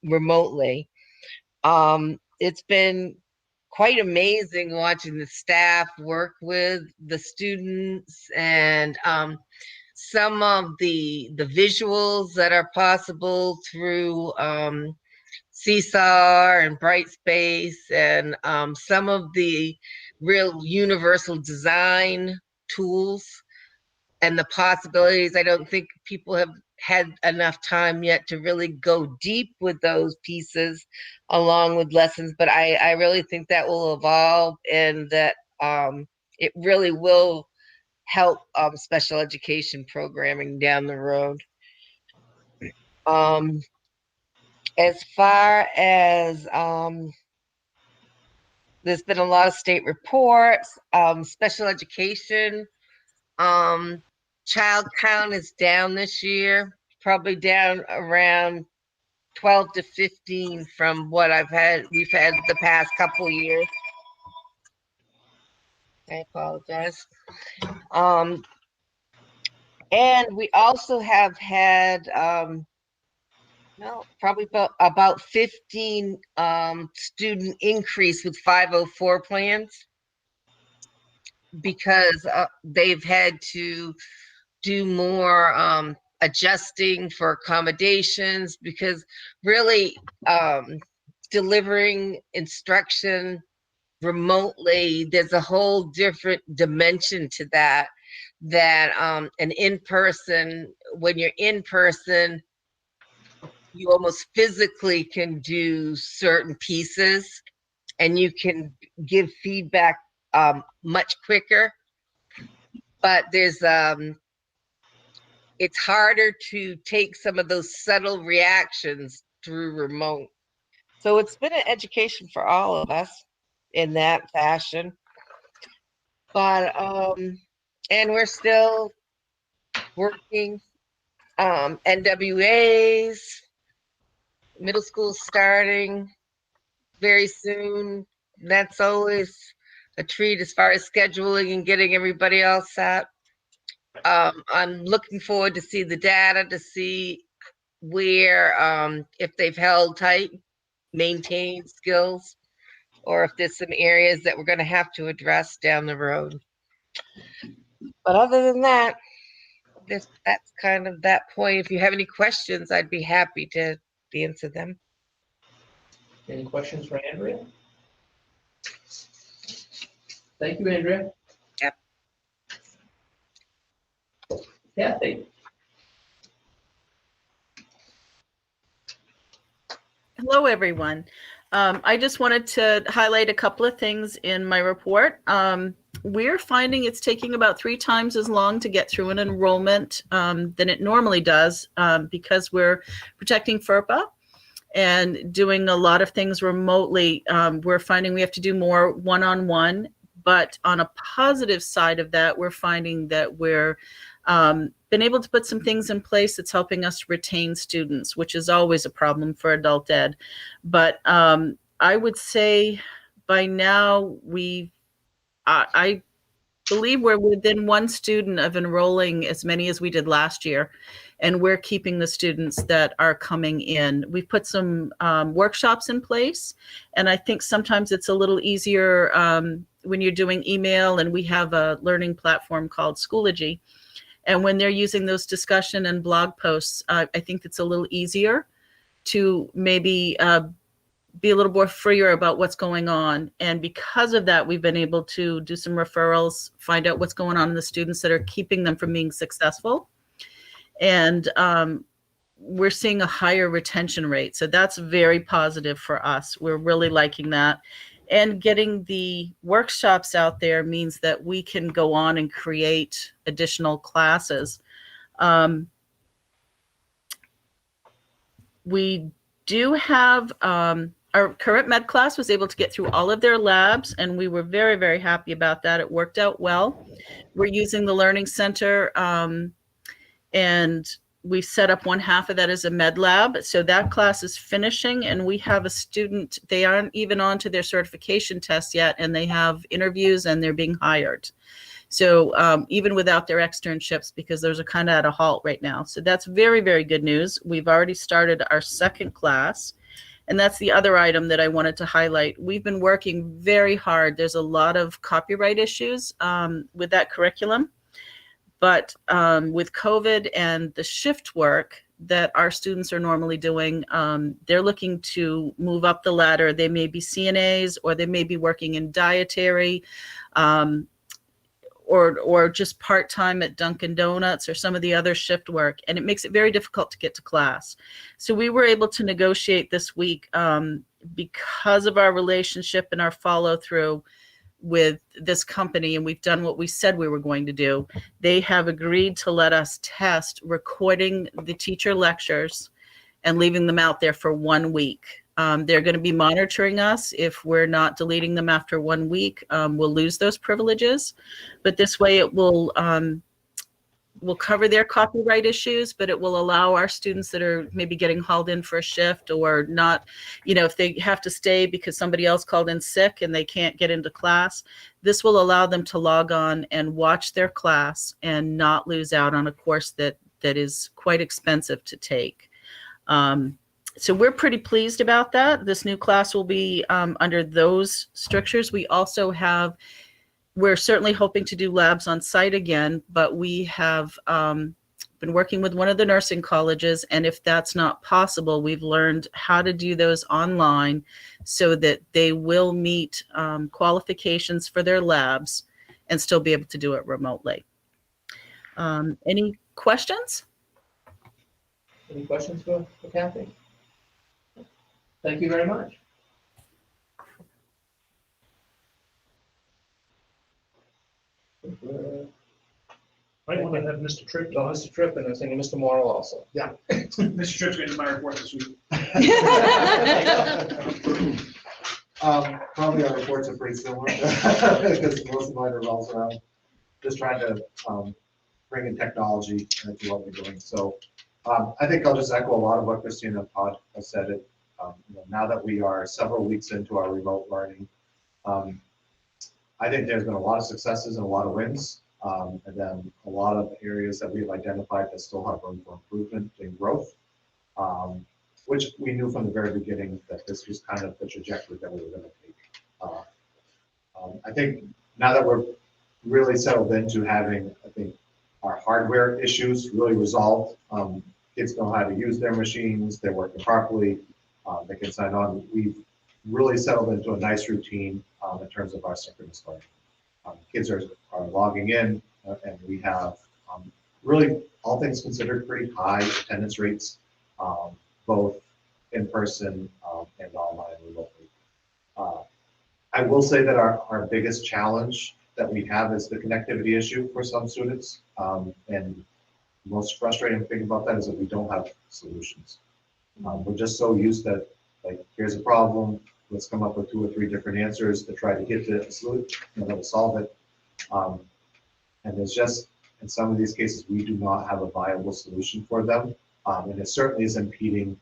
remotely. It's been quite amazing watching the staff work with the students, and some of the visuals that are possible through Seesaw and Brightspace, and some of the real universal design tools and the possibilities. I don't think people have had enough time yet to really go deep with those pieces along with lessons, but I really think that will evolve, and that it really will help special education programming down the road. As far as there's been a lot of state reports, special education, child count is down this year, probably down around 12 to 15 from what we've had the past couple years. I apologize. And we also have had probably about 15 student increase with 504 plans, because they've had to do more adjusting for accommodations, because really delivering instruction remotely, there's a whole different dimension to that an in-person, when you're in person, you almost physically can do certain pieces, and you can give feedback much quicker. But there's it's harder to take some of those subtle reactions through remote. So it's been an education for all of us in that fashion. But and we're still working NWAs, middle school starting very soon. That's always a treat as far as scheduling and getting everybody else set. I'm looking forward to see the data to see where if they've held tight, maintained skills, or if there's some areas that we're going to have to address down the road. But other than that, that's kind of that point. If you have any questions, I'd be happy to answer them. Any questions for Andrea? Thank you, Andrea. Yep. Kathy? Hello, everyone. I just wanted to highlight a couple of things in my report. We're finding it's taking about 3 times as long to get through an enrollment than it normally does because we're protecting FERPA and doing a lot of things remotely. We're finding we have to do more one-on-one, but on a positive side of that, we're finding that we're been able to put some things in place that's helping us retain students, which is always a problem for adult ed. But I would say by now I believe we're within 1 student of enrolling as many as we did last year, and we're keeping the students that are coming in. We've put some workshops in place, and I think sometimes it's a little easier when you're doing email, and we have a learning platform called Schoology. And when they're using those discussion and blog posts, I think it's a little easier to maybe be a little more freer about what's going on. And because of that, we've been able to do some referrals, find out what's going on in the students that are keeping them from being successful. And we're seeing a higher retention rate. So that's very positive for us. We're really liking that. And getting the workshops out there means that we can go on and create additional classes. We do have our current med class was able to get through all of their labs, and we were very, very happy about that. It worked out well. We're using the Learning Center, and we set up 1/2 of that as a med lab. So that class is finishing, and we have a student, they aren't even on to their certification test yet, and they have interviews and they're being hired. So even without their externships, because those are kind of at a halt right now. So that's very, very good news. We've already started our 2nd class. And that's the other item that I wanted to highlight. We've been working very hard. There's a lot of copyright issues with that curriculum. But with COVID and the shift work that our students are normally doing, they're looking to move up the ladder. They may be CNAs, or they may be working in dietary, or just part-time at Dunkin' Donuts or some of the other shift work. And it makes it very difficult to get to class. So we were able to negotiate this week because of our relationship and our follow-through with this company, and we've done what we said we were going to do. They have agreed to let us test recording the teacher lectures and leaving them out there for 1 week. They're going to be monitoring us. If we're not deleting them after 1 week, we'll lose those privileges. But this way it will cover their copyright issues, but it will allow our students that are maybe getting hauled in for a shift, or not, if they have to stay because somebody else called in sick and they can't get into class, this will allow them to log on and watch their class and not lose out on a course that is quite expensive to take. So we're pretty pleased about that. This new class will be under those strictures. We also have, we're certainly hoping to do labs on site again, but we have been working with one of the nursing colleges, and if that's not possible, we've learned how to do those online so that they will meet qualifications for their labs and still be able to do it remotely. Any questions? Any questions for Kathy? Thank you very much. Might want to have Mr. Tripp. No, Mr. Tripp, and I was thinking Mr. Morrow also. Mr. Tripp's getting my report this week. Probably our reports are pretty similar, because most of mine revolves around just trying to bring in technology into what we're doing. So I think I'll just echo a lot of what Christina and Todd has said. It now that we are several weeks into our remote learning, I think there's been a lot of successes and a lot of wins, and then a lot of areas that we've identified that still have room for improvement and growth, which we knew from the very beginning that this was kind of the trajectory that we were going to take. I think now that we're really settled into having, I think, our hardware issues really resolved, kids know how to use their machines, they're working properly, they can sign on. We've really settled into a nice routine in terms of our synchronous learning. Kids are logging in, and we have really, all things considered, pretty high attendance rates, both in person and online remotely. I will say that our biggest challenge that we have is the connectivity issue for some students. And the most frustrating thing about that is that we don't have solutions. We're just so used to, like, here's a problem, let's come up with 2 or 3 different answers to try to get to a solution and then solve it. And there's just, in some of these cases, we do not have a viable solution for them. And it certainly is impeding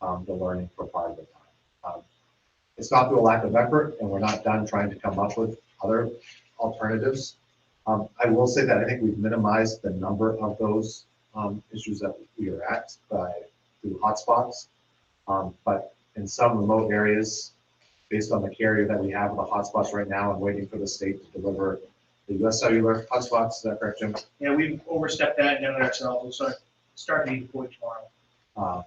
the learning for part of the time. It's not through a lack of effort, and we're not done trying to come up with other alternatives. I will say that I think we've minimized the number of those issues that we are at through hotspots. But in some remote areas, based on the carrier that we have with the hotspots right now, and waiting for the state to deliver the US Cellular hotspots. Is that correct, Jim? Yeah, we've overstepped that and done it ourselves. We'll start to be deployed tomorrow.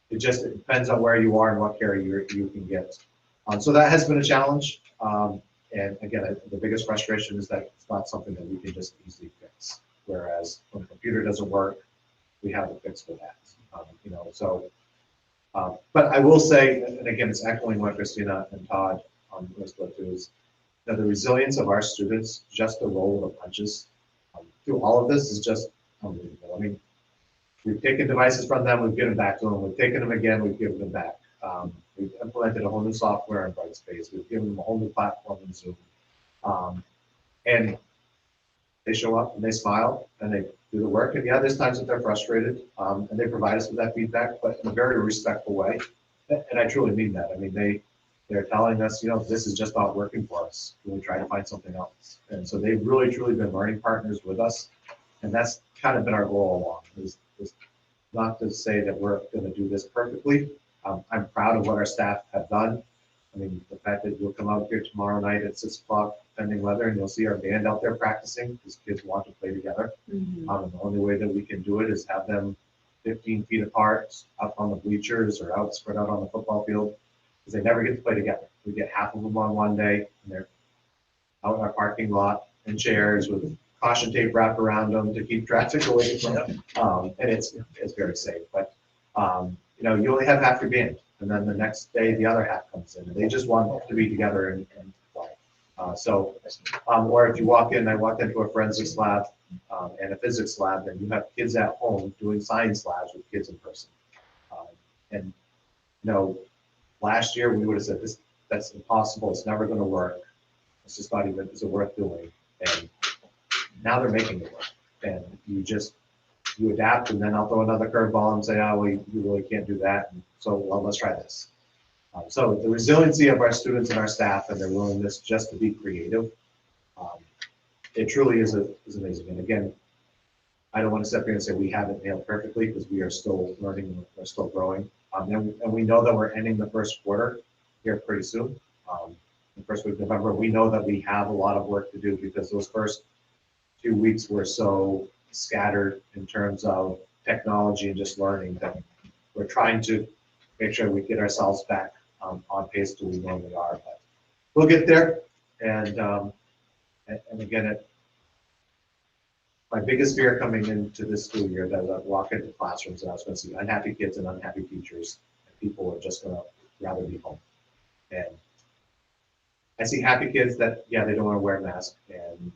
It depends on where you are and what carrier you can get. So that has been a challenge. And again, the biggest frustration is that it's not something that we can just easily fix. Whereas when a computer doesn't work, we have a fix for that. But I will say, and again, it's echoing what Christina and Todd was going to, is that the resilience of our students, just the roll of the punches through all of this is just unbelievable. I mean, we've taken devices from them, we've given back to them, we've taken them again, we've given them back. We've implemented a whole new software in Brightspace, we've given them a whole new platform in Zoom. And they show up and they smile and they do the work. And yeah, there's times that they're frustrated, and they provide us with that feedback, but in a very respectful way. And I truly mean that. I mean, they're telling us, this is just not working for us. Can we try to find something else? And so they've really, truly been learning partners with us. And that's kind of been our goal all along, is not to say that we're going to do this perfectly. I'm proud of what our staff have done. I mean, the fact that you'll come out here tomorrow night at 6 o'clock, pending weather, and you'll see our band out there practicing, because kids want to play together. And the only way that we can do it is have them 15 feet apart, up on the bleachers or out spread out on the football field, because they never get to play together. We get half of them on one day, and they're out in our parking lot in chairs with caution tape wrapped around them to keep traffic away from them. And it's very safe. But you only have half your band, and then the next day the other half comes in, and they just want to be together and play. Or if you walk in, I walked into a forensics lab and a physics lab, and you have kids at home doing science labs with kids in person. Last year we would have said that's impossible. It's never going to work. It's just not even, is it worth doing? And now they're making it work. And you adapt, and then I'll throw another curveball and say, well, you really can't do that. And so, well, let's try this. So the resiliency of our students and our staff and their willingness just to be creative, it truly is amazing. And again, I don't want to sit here and say we have it nailed perfectly, because we are still learning, we're still growing. And we know that we're ending the first quarter here pretty soon. The first week of November, we know that we have a lot of work to do, because those first 2 weeks were so scattered in terms of technology and just learning that we're trying to make sure we get ourselves back on pace to where we normally are. But we'll get there. And again, my biggest fear coming into this school year, that I walk into classrooms and I was going to see unhappy kids and unhappy teachers, and people are just going to rather be home. And I see happy kids that, yeah, they don't want to wear a mask, and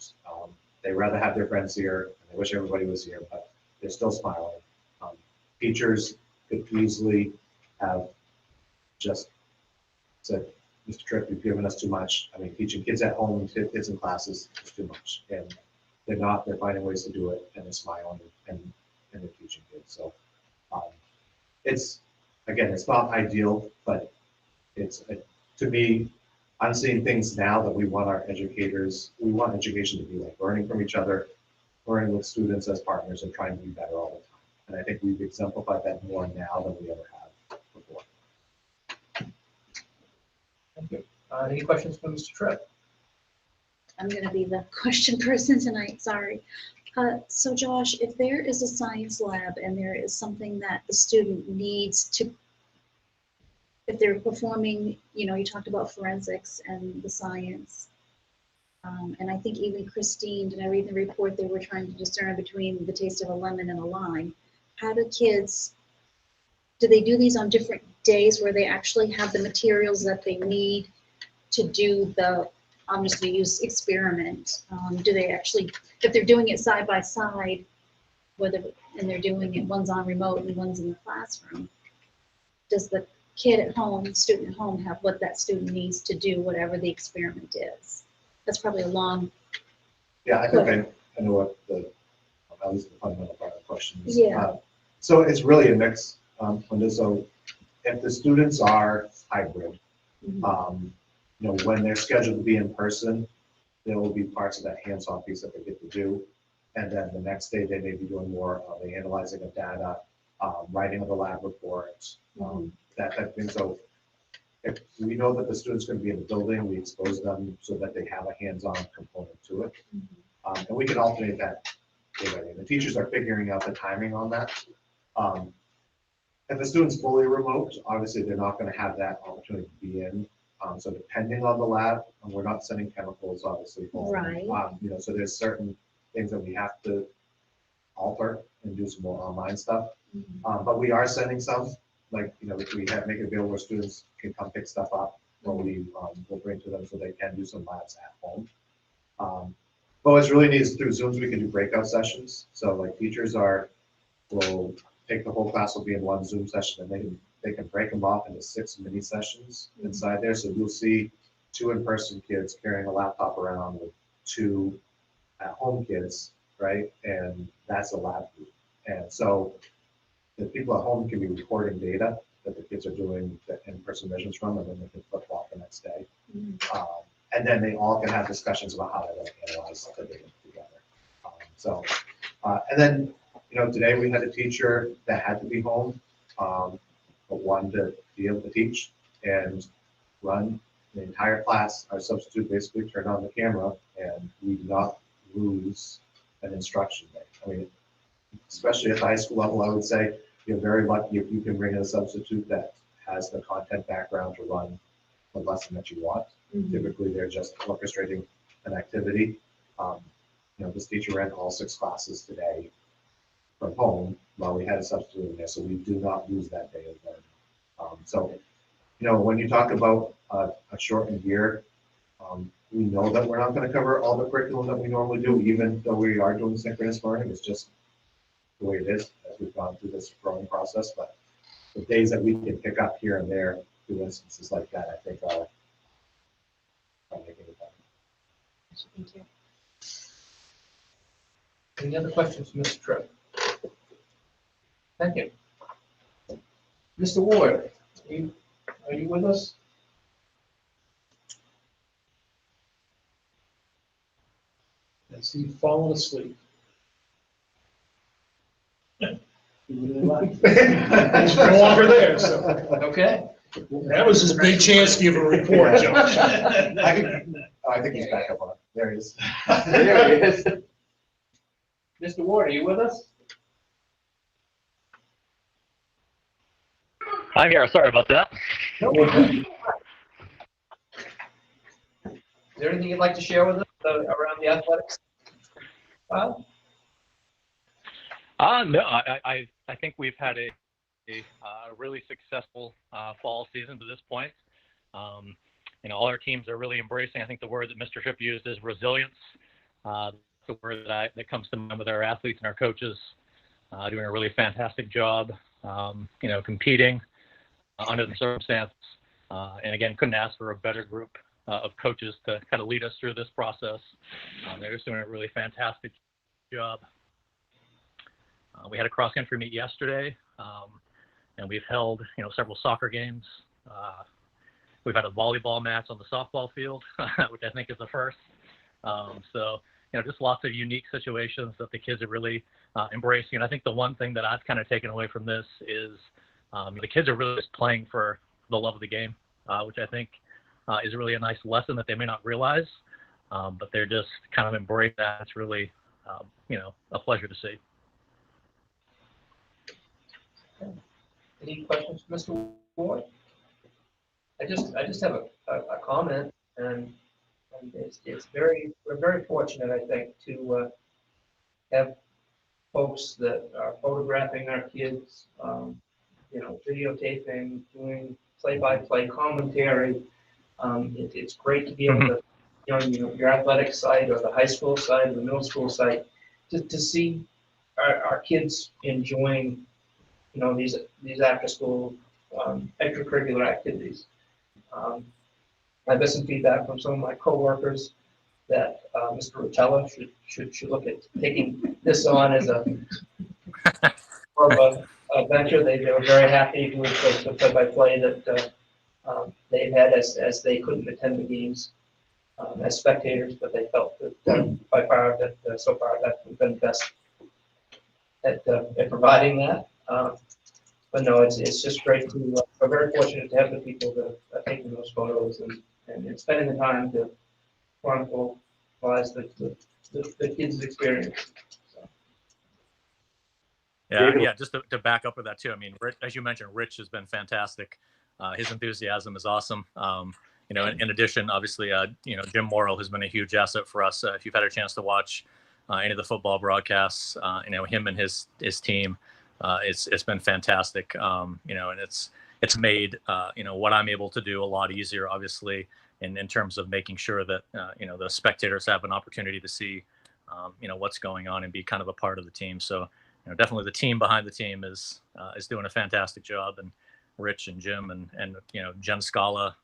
they rather have their friends here, and they wish everybody was here, but they're still smiling. Teachers could easily have just said, Mr. Tripp, you've given us too much. I mean, teaching kids at home, kids in classes is too much. And they're not, they're finding ways to do it, and they're smiling and they're teaching kids. So it's, again, it's not ideal, but it's, to me, I'm seeing things now that we want our educators, we want education to be like learning from each other, learning with students as partners, and trying to be better all the time. And I think we've exemplified that more now than we ever have before. Thank you. Any questions for Mr. Tripp? I'm going to be the question person tonight, sorry. So Josh, if there is a science lab and there is something that the student needs to, if they're performing, you know, you talked about forensics and the science, and I think even Christine, did I read in the report they were trying to discern between the taste of a lemon and a lime? How do kids, do they do these on different days where they actually have the materials that they need to do the, I'm just going to use experiment. Do they actually, if they're doing it side by side, whether, and they're doing it, one's on remote and one's in the classroom, does the kid at home, student at home, have what that student needs to do whatever the experiment is? That's probably a long. Yeah, I think I know what the, at least the fundamental part of the question is. Yeah. So it's really a mix. So if the students are hybrid, you know, when they're scheduled to be in person, there will be parts of that hands-on piece that they get to do. And then the next day, they may be doing more of the analyzing of data, writing of the lab reports, that type of thing. So if we know that the student's going to be in the building, we expose them so that they have a hands-on component to it. And we can alternate that. The teachers are figuring out the timing on that. If the student's fully remote, obviously they're not going to have that opportunity to be in. So depending on the lab, and we're not sending chemicals, obviously. Right. You know, so there's certain things that we have to alter and do some more online stuff. But we are sending some, like, you know, we have make it available where students can come pick stuff up, or we will bring to them so they can do some labs at home. But what's really neat is through Zooms, we can do breakout sessions. So like teachers will take the whole class will be in one Zoom session, and they can break them off into 6 mini sessions inside there. So you'll see 2 in-person kids carrying a laptop around with 2 at-home kids, right? And that's a lab group. And so the people at home can be recording data that the kids are doing the in-person measurements from, and then they can flip flop the next day. And then they all can have discussions about how they're going to analyze the data together. And then, you know, today we had a teacher that had to be home, but wanted to be able to teach and run the entire class. Our substitute basically turned on the camera, and we did not lose an instruction day. I mean, especially at the high school level, I would say you're very lucky if you can bring in a substitute that has the content background to run the lesson that you want. Typically, they're just orchestrating an activity. You know, this teacher ran all 6 classes today from home while we had a substitute in there, so we do not lose that day of learning. So, you know, when you talk about a shortened year, we know that we're not going to cover all the curriculum that we normally do, even though we are doing synchronous learning. It's just the way it is as we've gone through this growing process. But the days that we can pick up here and there through instances like that, I think are making it better. Thank you. Any other questions for Mr. Tripp? Thank you. Mr. Ward, are you with us? I see you falling asleep. You really He's no longer there, so. Okay. That was his big chance to give a report, Josh. I think he's back up on. There he is. There he is. Mr. Ward, are you with us? I'm here. Sorry about that. Is there anything you'd like to share with us around the athletics? No, I think we've had a really successful fall season to this point. all our teams are really embracing. I think the word that Mr. Tripp used is resilience. The word that comes to mind with our athletes and our coaches, doing a really fantastic job, competing under the circumstances. And again, couldn't ask for a better group of coaches to kind of lead us through this process. They're just doing a really fantastic job. We had a cross country meet yesterday, and we've held, several soccer games. We've had a volleyball match on the softball field, which I think is the first. So, just lots of unique situations that the kids are really embracing. And I think the one thing that I've kind of taken away from this is the kids are really just playing for the love of the game, which I think is really a nice lesson that they may not realize, but they're just kind of embrace that. It's really, a pleasure to see. Any questions for Mr. Ward? I just have a comment, and we're very fortunate, I think, to have folks that are photographing our kids, videotaping, doing play-by-play commentary. It's great to be able to, your athletic side or the high school side or the middle school side, to see our kids enjoying, these after-school extracurricular activities. I've got some feedback from some of my coworkers that Mr. Rotella should look at taking this on as a venture. They were very happy with the play-by-play that they've had as they couldn't attend the games as spectators, but they felt that by far that so far that we've been best at providing that. But no, it's just great to. We're very fortunate to have the people that are taking those photos and spending the time to chronicle the kids' experience. So. Yeah, just to back up with that too. I mean, Rich, as you mentioned, Rich has been fantastic. His enthusiasm is awesome. In addition, obviously, Jim Morrill has been a huge asset for us. If you've had a chance to watch any of the football broadcasts, him and his team, it's been fantastic. And it's made what I'm able to do a lot easier, obviously, in terms of making sure that the spectators have an opportunity to see what's going on and be kind of a part of the team. So definitely the team behind the team is doing a fantastic job, and Rich and Jim and Jen Scala,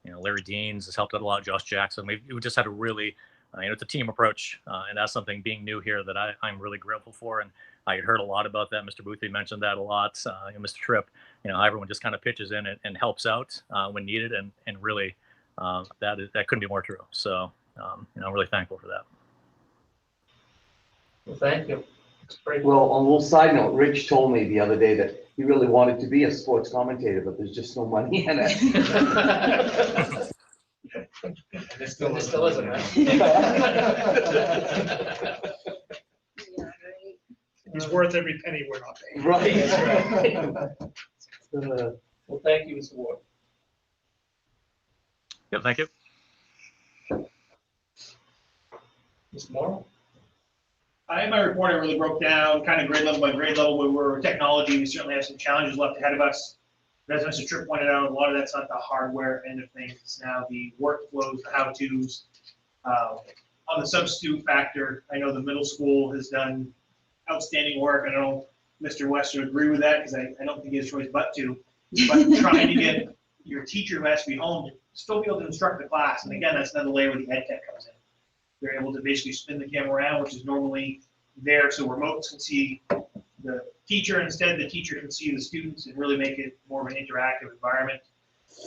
Larry Deans has helped out a lot. Josh Jackson. We just had a really it's a team approach, and that's something being new here that I'm really grateful for. And I had heard a lot about that. Mr. Boothby mentioned that a lot. Mr. Tripp, everyone just kind of pitches in and helps out when needed, and really that couldn't be more true. So I'm really thankful for that. Well, thank you. It's great. Well, on a little side note, Rich told me the other day that he really wanted to be a sports commentator, but there's just no money in it. It still isn't, right? He's worth every penny we're not paying. Right. Well, thank you, Mr. Ward. Yeah, thank you. Ms. Morrow? In my report, I really broke down kind of grade level by grade level where we're technology. We certainly have some challenges left ahead of us. But as Mr. Tripp pointed out, a lot of that's not the hardware end of things. It's now the workflows, the how-tos. On the substitute factor, I know the middle school has done outstanding work. I know Mr. West would agree with that because I don't think he has a choice but to. But trying to get your teacher who has to be home to still be able to instruct the class. And again, that's another layer where the ed tech comes in. They're able to basically spin the camera around, which is normally there so remotes can see the teacher. Instead, the teacher can see the students and really make it more of an interactive environment.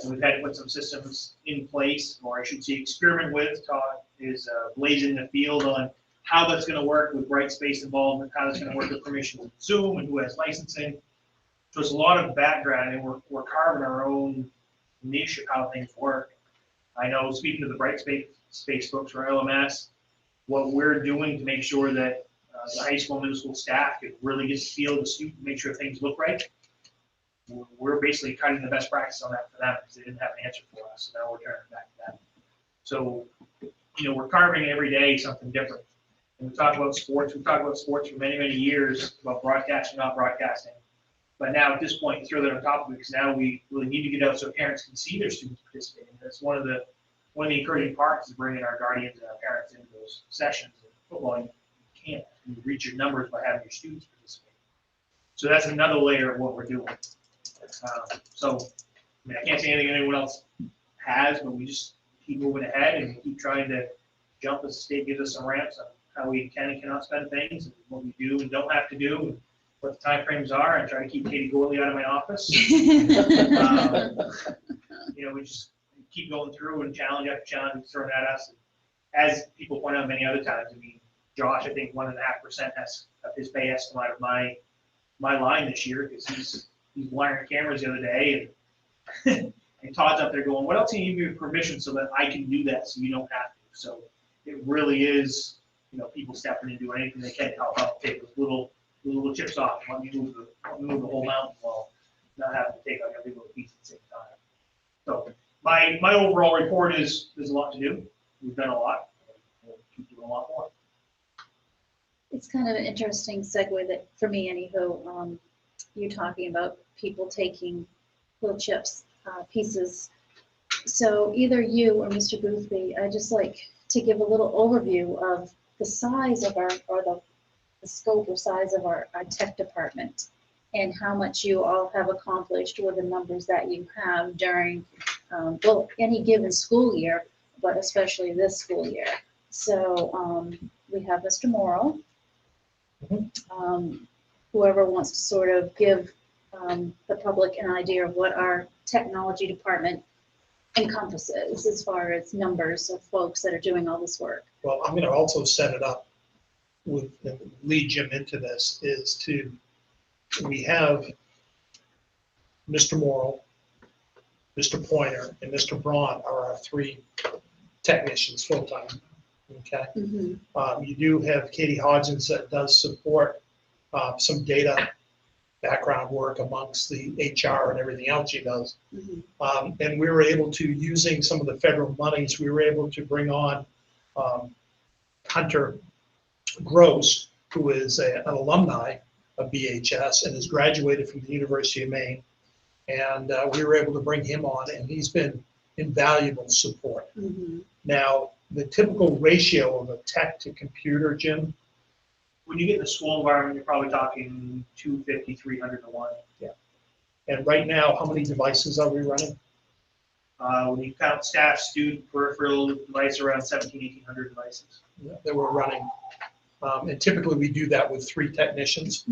And we've had to put some systems in place, or I should say experiment with. Todd is blazing the field on how that's going to work with Brightspace involvement, how that's going to work with permissions with Zoom and who has licensing. So it's a lot of background, and we're carving our own niche of how things work. I know, speaking to the Brightspace folks for LMS, what we're doing to make sure that the high school, middle school staff can really get to feel the student, make sure things look right. We're basically cutting the best practice on that for them because they didn't have an answer for us. So now we're turning back to them. So, we're carving every day something different. And we talk about sports. We've talked about sports for many, many years, about broadcasting, not broadcasting. But now at this point, you throw that on top of it, because now we really need to get out so parents can see their students participating. That's one of the encouraging parts is bringing our guardians and our parents into those sessions. In football, you can't reach your numbers by having your students participate. So that's another layer of what we're doing. So, I mean, I can't say anything anyone else has, but we just keep moving ahead and keep trying to jump as the state gives us some ramps on how we can and cannot spend things, and what we do and don't have to do, and what the timeframes are, and try to keep Katie Gorley out of my office. You know, we just keep going through and challenge after challenge thrown at us. As people point out many other times, I mean, Josh, I think 1.5% of his pay estimate of my line this year, because he's wiring cameras the other day, and and Todd's up there going, what else do you need me permission so that I can do that so you don't have to? So it really is, you know, people stepping in and doing anything they can to help out, take those little chips off, and let me move the whole mountain while not having to take out every little piece at the same time. So my overall report is there's a lot to do. We've done a lot. We'll keep doing a lot more. It's kind of an interesting segue that, for me anywho, you're talking about people taking little chips, pieces. So either you or Mr. Boothby, I'd just like to give a little overview of the size of the scope or size of our tech department, and how much you all have accomplished with the numbers that you have during, well, any given school year, but especially this school year. So we have Mr. Morrow. Whoever wants to sort of give the public an idea of what our technology department encompasses as far as numbers of folks that are doing all this work. Well, I'm going to also set it up with, and lead Jim into this, we have Mr. Morrow, Mr. Pointer, and Mr. Braun are our 3 technicians full-time. Okay. You do have Katie Hodgins that does support some data background work amongst the HR and everything else she does. And we were able to, using some of the federal monies, we were able to bring on Hunter Gross, who is an alumni of BHS and has graduated from the University of Maine. And we were able to bring him on, and he's been invaluable support. Now, the typical ratio of a tech to computer, Jim? When you get in the school environment, you're probably talking 250, 300 to 1. Yeah. And right now, how many devices are we running? When you count staff, student, peripheral device, around 1,800 devices. Yeah, that we're running. And typically we do that with 3 technicians,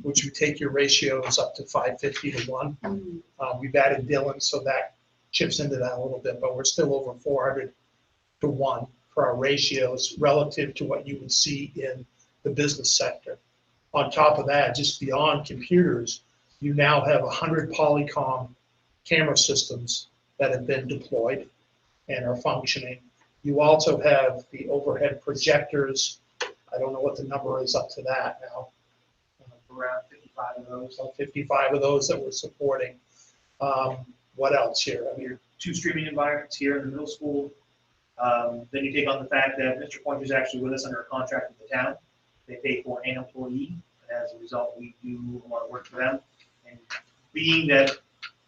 which would take your ratios up to 550 to 1. We've added Dylan, so that chips into that a little bit, but we're still over 400 to 1 for our ratios relative to what you would see in the business sector. On top of that, just beyond computers, you now have 100 Polycom camera systems that have been deployed and are functioning. You also have the overhead projectors. I don't know what the number is up to that now. Around 55 of those. 55 of those that we're supporting. What else here? I mean, 2 streaming environments here in the middle school. Then you take on the fact that Mr. Pointer is actually with us under a contract with the town. They pay for an employee, and as a result, we do a lot of work for them. And being that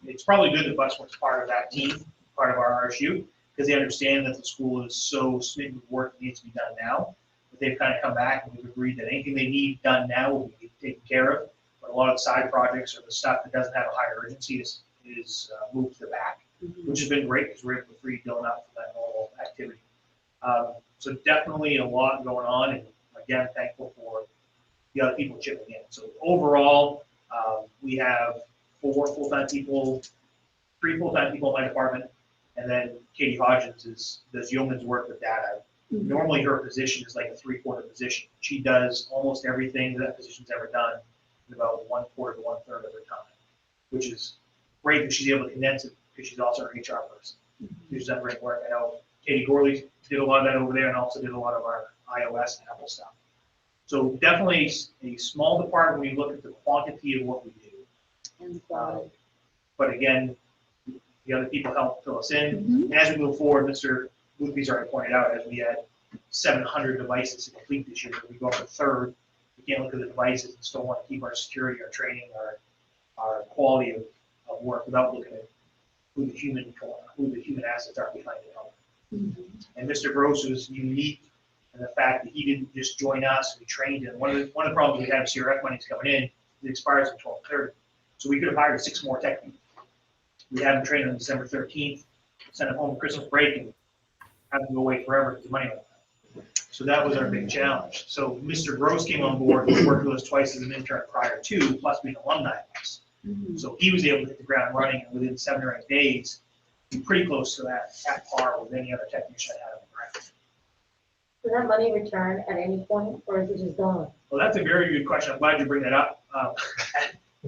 it's probably good that Bucksworth's part of that team, part of our RSU, because they understand that the school is so smitten with work that needs to be done now. But they've kind of come back and we've agreed that anything they need done now will be taken care of. But a lot of the side projects or the stuff that doesn't have a high urgency is moved to the back, which has been great because we're able to free Dylan up for that normal activity. So definitely a lot going on, and again, thankful for the other people chipping in. So overall, we have 4 full-time people, 3 full-time people in my department, and then Katie Hodgins does yeoman's work with data. Normally her position is like a 3/4 position. She does almost everything that position's ever done in about 1/4 to 1/3 of her time, which is great because she's able to condense it because she's also our HR person. She's done great work. I know Katie Gorley did a lot of that over there and also did a lot of our iOS and Apple stuff. So definitely a small department when you look at the quantity of what we do. But again, the other people help fill us in. And as we move forward, Mr. Boothby's already pointed out, as we had 700 devices to complete this year, we go up to 1/3. We can't look at the devices and still want to keep our security, our training, our our quality of work without looking at who the human assets are behind it all. And Mr. Gross was unique in the fact that he didn't just join us, we trained him. One of the problems we have is CRF money's coming in, it expires on 12/30. So we could have hired 6 more tech people. We had him trained on December 13th, sent him home for Christmas break, and have him go away forever because the money went out. So that was our big challenge. So Mr. Gross came on board, he worked with us twice as an intern prior to, plus being alumni of us. So he was able to hit the ground running, and within 7 or 8 days, be pretty close to that, at par with any other technician I had on the ground. Does that money return at any point, or is it just gone? Well, that's a very good question. I'm glad you bring that up.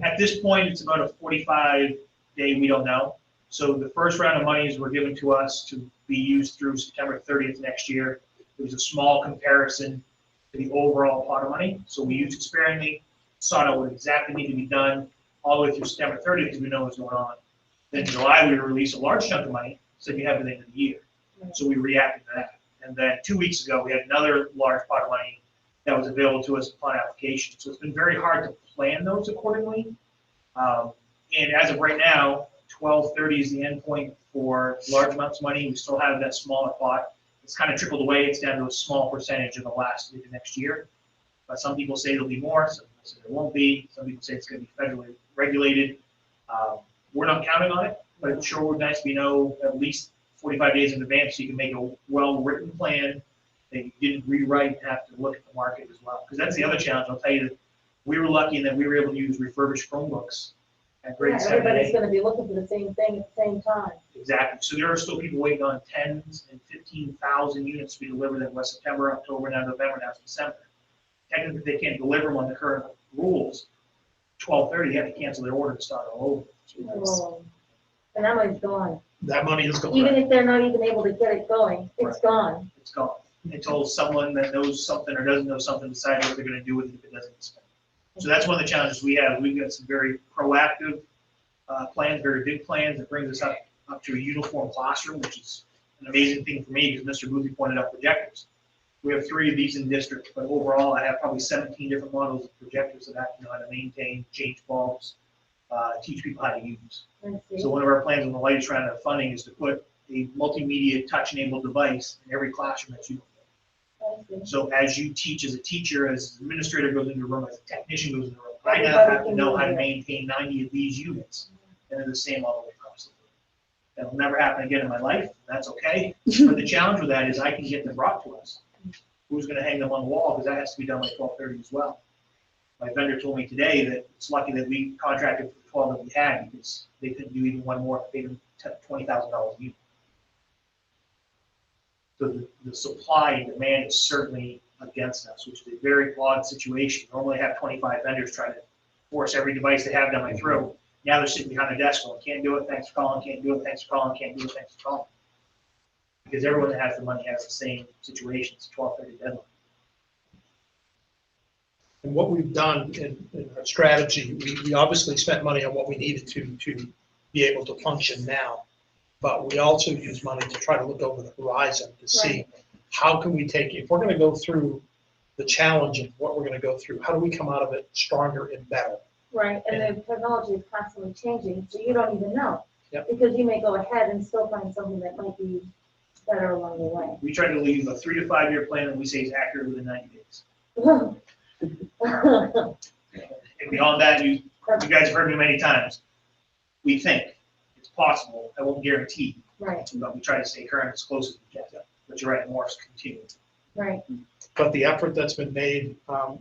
At this point, it's about a 45-day, we don't know. So the first round of monies were given to us to be used through September 30th next year. It was a small comparison to the overall pot of money. So we used it sparingly, sought out what exactly needed to be done all the way through September 30th because we know what's going on. Then in July, we released a large chunk of money, so you have it at the end of the year. So we reacted to that. And then 2 weeks ago, we had another large pot of money that was available to us upon application. So it's been very hard to plan those accordingly. And as of right now, 12/30 is the end point for large amounts of money. We still have that smaller pot. It's kind of trickled away. It's down to a small percentage in the last week of next year. But some people say there'll be more. Some people say there won't be. Some people say it's going to be federally regulated. We're not counting on it, but it sure would nice to know at least 45 days in advance so you can make a well-written plan that you didn't rewrite and have to look at the market as well. Because that's the other challenge. I'll tell you that we were lucky in that we were able to use refurbished Chromebooks at grade 7 and 8. Everybody's gonna be looking for the same thing at the same time. Exactly. So there are still people waiting on 10s and 15,000 units to be delivered in West September, October, now November, now it's December. Technically, they can't deliver them on the current rules. 12/30, they have to cancel their order and start all over. Oh, and that money's gone. That money is gone. Even if they're not even able to get it going, it's Right. gone. It's gone. Until someone that knows something or doesn't know something decides what they're gonna do with it if it doesn't get spent. So that's one of the challenges we have. We've got some very proactive plans, very big plans that brings us up to a uniform classroom, which is an amazing thing for me because Mr. Boothby pointed out projectors. We have 3 of these in district, but overall I have probably 17 different models of projectors that I have to know how to maintain, change bulbs, teach people how to use. So one of our plans on the latest round of funding is to put a multimedia touch-enabled device in every classroom that's used. So as you teach as a teacher, as an administrator goes into a room, as a technician goes into a room, I now have to know how to maintain 90 of these units, and they're the same all the way across the board. That'll never happen again in my life, and that's okay. But the challenge with that is I can get them brought to us. Who's gonna hang them on the wall, because that has to be done by 12/30 as well. My vendor told me today that it's lucky that we contracted for the 12 that we had, because they couldn't do even one more, they paid them $20,000 a unit. So the supply and demand is certainly against us, which is a very odd situation. Normally I have 25 vendors trying to force every device they have down my throat. Now they're sitting behind a desk going, can't do it, thanks for calling, can't do it, thanks for calling, can't do it, thanks for calling. Because everyone that has the money has the same situation, it's a 12/30 deadline. And what we've done in our strategy, we obviously spent money on what we needed to be able to function now. But we also use money to try to look over the horizon to see how can we take, if we're gonna go through the challenge of what we're gonna go through, how do we come out of it stronger and better? Right, and the technology is constantly changing, so you don't even know. Yep. Because you may go ahead and still find something that might be better along the way. We try to leave a 3 to 5 year plan that we say is accurate within 90 days. And beyond that, you guys have heard me many times. We think it's possible. I won't guarantee. Right, But we try to stay current as close as we can. But you're right, more is continuing. right. But the effort that's been made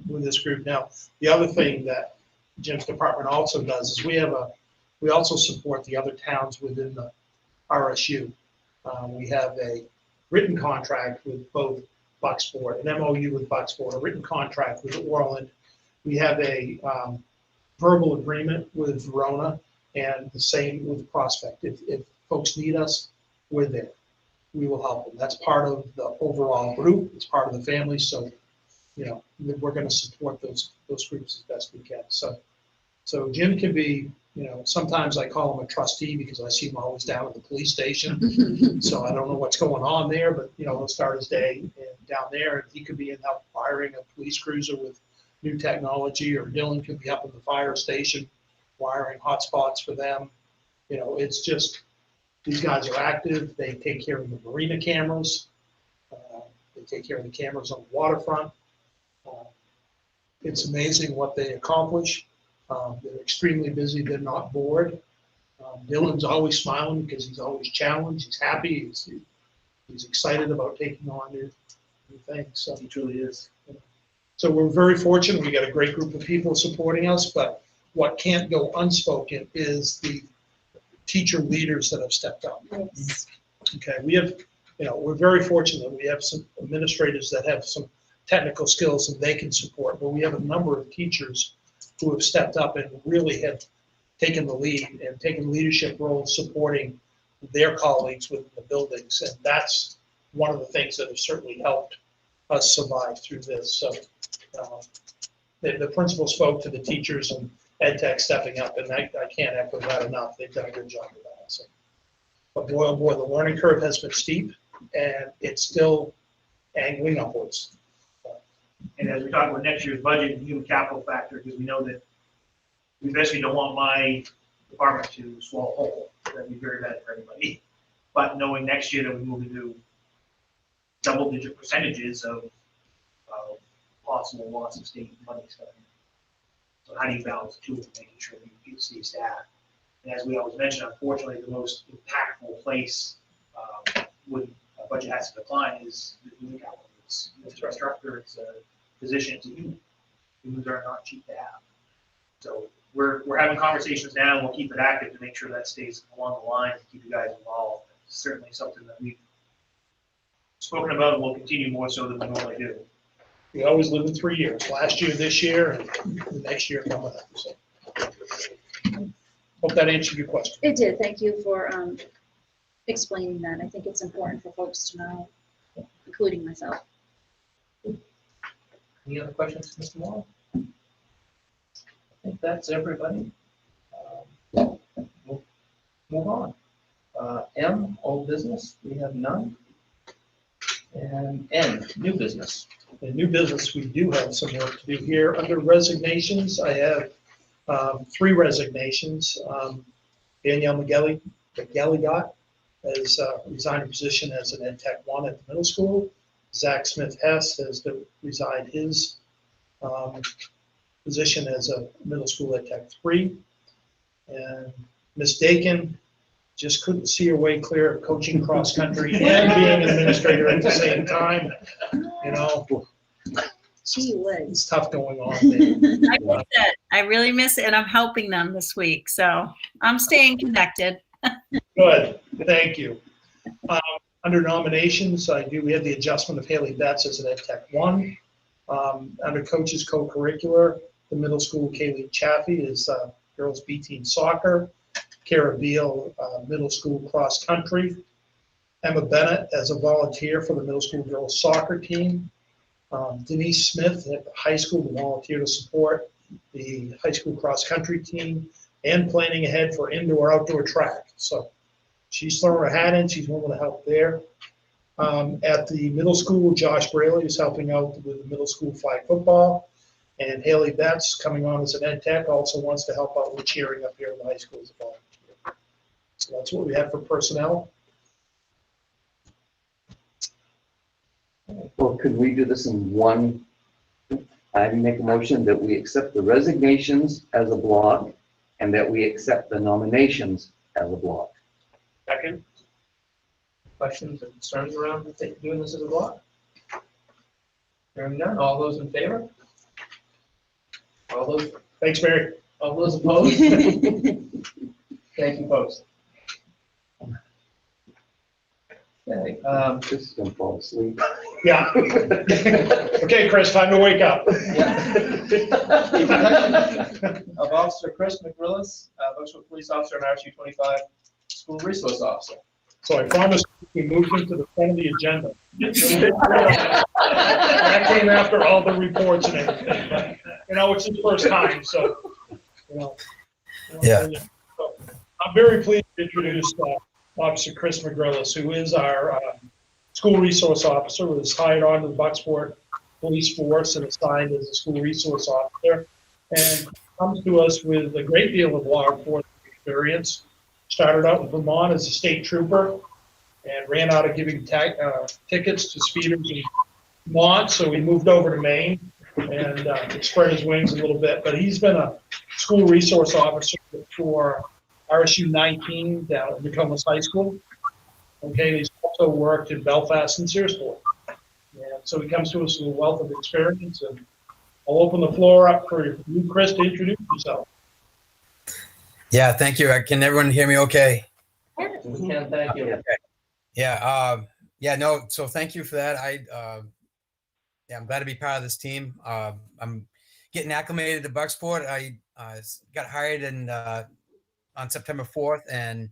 with this group now, the other thing that Jim's department also does is we also support the other towns within the RSU. We have a written contract with both Bucksport, an MOU with Bucksport, a written contract with Orland. We have a verbal agreement with Verona, and the same with Prospect. If folks need us, we're there. We will help them. That's part of the overall group. It's part of the family. So, you know, we're going to support those groups as best we can. So Jim can be, you know, sometimes I call him a trustee because I see him always down at the police station. So I don't know what's going on there, but, you know, he'll start his day down there, and he could be in help firing a police cruiser with new technology, or Dylan could be up in the fire station wiring hotspots for them. You know, it's just, these guys are active. They take care of the marina cameras. They take care of the cameras on the waterfront. It's amazing what they accomplish. They're extremely busy. They're not bored. Dylan's always smiling because he's always challenged. He's happy. He's excited about taking on new things. So He truly is. So we're very fortunate. We got a great group of people supporting us, but what can't go unspoken is the teacher leaders that have stepped up. Yes. Okay, we have, you know, we're very fortunate. We have some administrators that have some technical skills and they can support, but we have a number of teachers who have stepped up and really have taken the lead and taken leadership roles supporting their colleagues within the buildings. And that's one of the things that have certainly helped us survive through this. So the principal spoke to the teachers and ed tech stepping up, and I can't echo that enough. They've done a good job of that. So, but boy, oh boy, the learning curve has been steep, and it's still angling upwards. And as we talk about next year's budget and human capital factor, because we know that we basically don't want my department to swallow whole. That'd be very bad for everybody. But knowing next year that we move into double-digit percentages of possible loss of state money spent. So how do you balance the two of making sure that you see staff? And as we always mention, unfortunately, the most impactful place when a budget has to decline is the human capital. It's a instructor, it's a physician, it's a human. Humans are not cheap to have. So we're having conversations now, and we'll keep it active to make sure that stays along the line to keep you guys involved. It's certainly something that we've spoken about and will continue more so than we normally do. We always live in 3 years, last year, this year, and the next year coming up. So hope that answered your question. It did. Thank you for explaining that. I think it's important for folks to know, including myself. Any other questions, Mr. Moore? I think that's everybody. We'll move on. M, old business, we have none. And N, new business. In new business, we do have some work to do here. Under resignations, I have 3 resignations. Danielle McGelligot has resigned her position as an Ed Tech 1 at the middle school. Zach Smith-Hess has resigned his position as a middle school Ed Tech 3. And Miss Dakin just couldn't see her way clear of coaching cross country and being an administrator at the same time. You know, Gee whiz. it's tough going on there. I miss it. I really miss it, and I'm helping them this week, so I'm staying connected. Good, thank you. Under nominations, we have the adjustment of Haley Betts as an Ed Tech 1. Under coaches co-curricular, the middle school Kaylee Chaffee is girls B team soccer. Kara Beal, middle school cross country. Emma Bennett as a volunteer for the middle school girls soccer team. Denise Smith at the high school to volunteer to support the high school cross country team and planning ahead for indoor-outdoor track. So she's throwing her hat in, she's willing to help there. At the middle school, Josh Braley is helping out with the middle school flag football. And Haley Betts, coming on as an Ed Tech, also wants to help out with cheering up here in the high school as a volunteer. So that's what we have for personnel. Well, could we do this in one? I make a motion that we accept the resignations as a block and that we accept the nominations as a block. Second. Questions or concerns around doing this as a block? Hearing none, all those in favor? All those, Thanks, Mary. all those opposed? Thank you, folks. Okay, This is gonna fall asleep. Yeah. Okay, Chris, time to wake up. of Officer Chris McRillis, Bucksville Police Officer and RSU 25 School Resource Officer. So I promised we moved him to the front of the agenda. That came after all the reports and everything, but, you know, it's his first time, so, you know. Yeah. So, I'm very pleased to introduce Officer Chris McGrillis, who is our school resource officer, who was hired onto the Bucksport Police Force and assigned as a school resource officer. And comes to us with a great deal of law enforcement experience. Started out in Vermont as a state trooper and ran out of giving tickets to speeders in Vermont, so he moved over to Maine and spread his wings a little bit. But he's been a school resource officer for RSU 19 down at Nokomis High School. Okay, and he's also worked in Belfast and Searsport. And so he comes to us with a wealth of experience, and I'll open the floor up for you, Chris, to introduce yourself. Yeah, thank you. Can everyone hear me okay? We can, thank you. Yeah, no, so thank you for that. I'm glad to be part of this team. I'm getting acclimated to Bucksport. I got hired on September 4th, and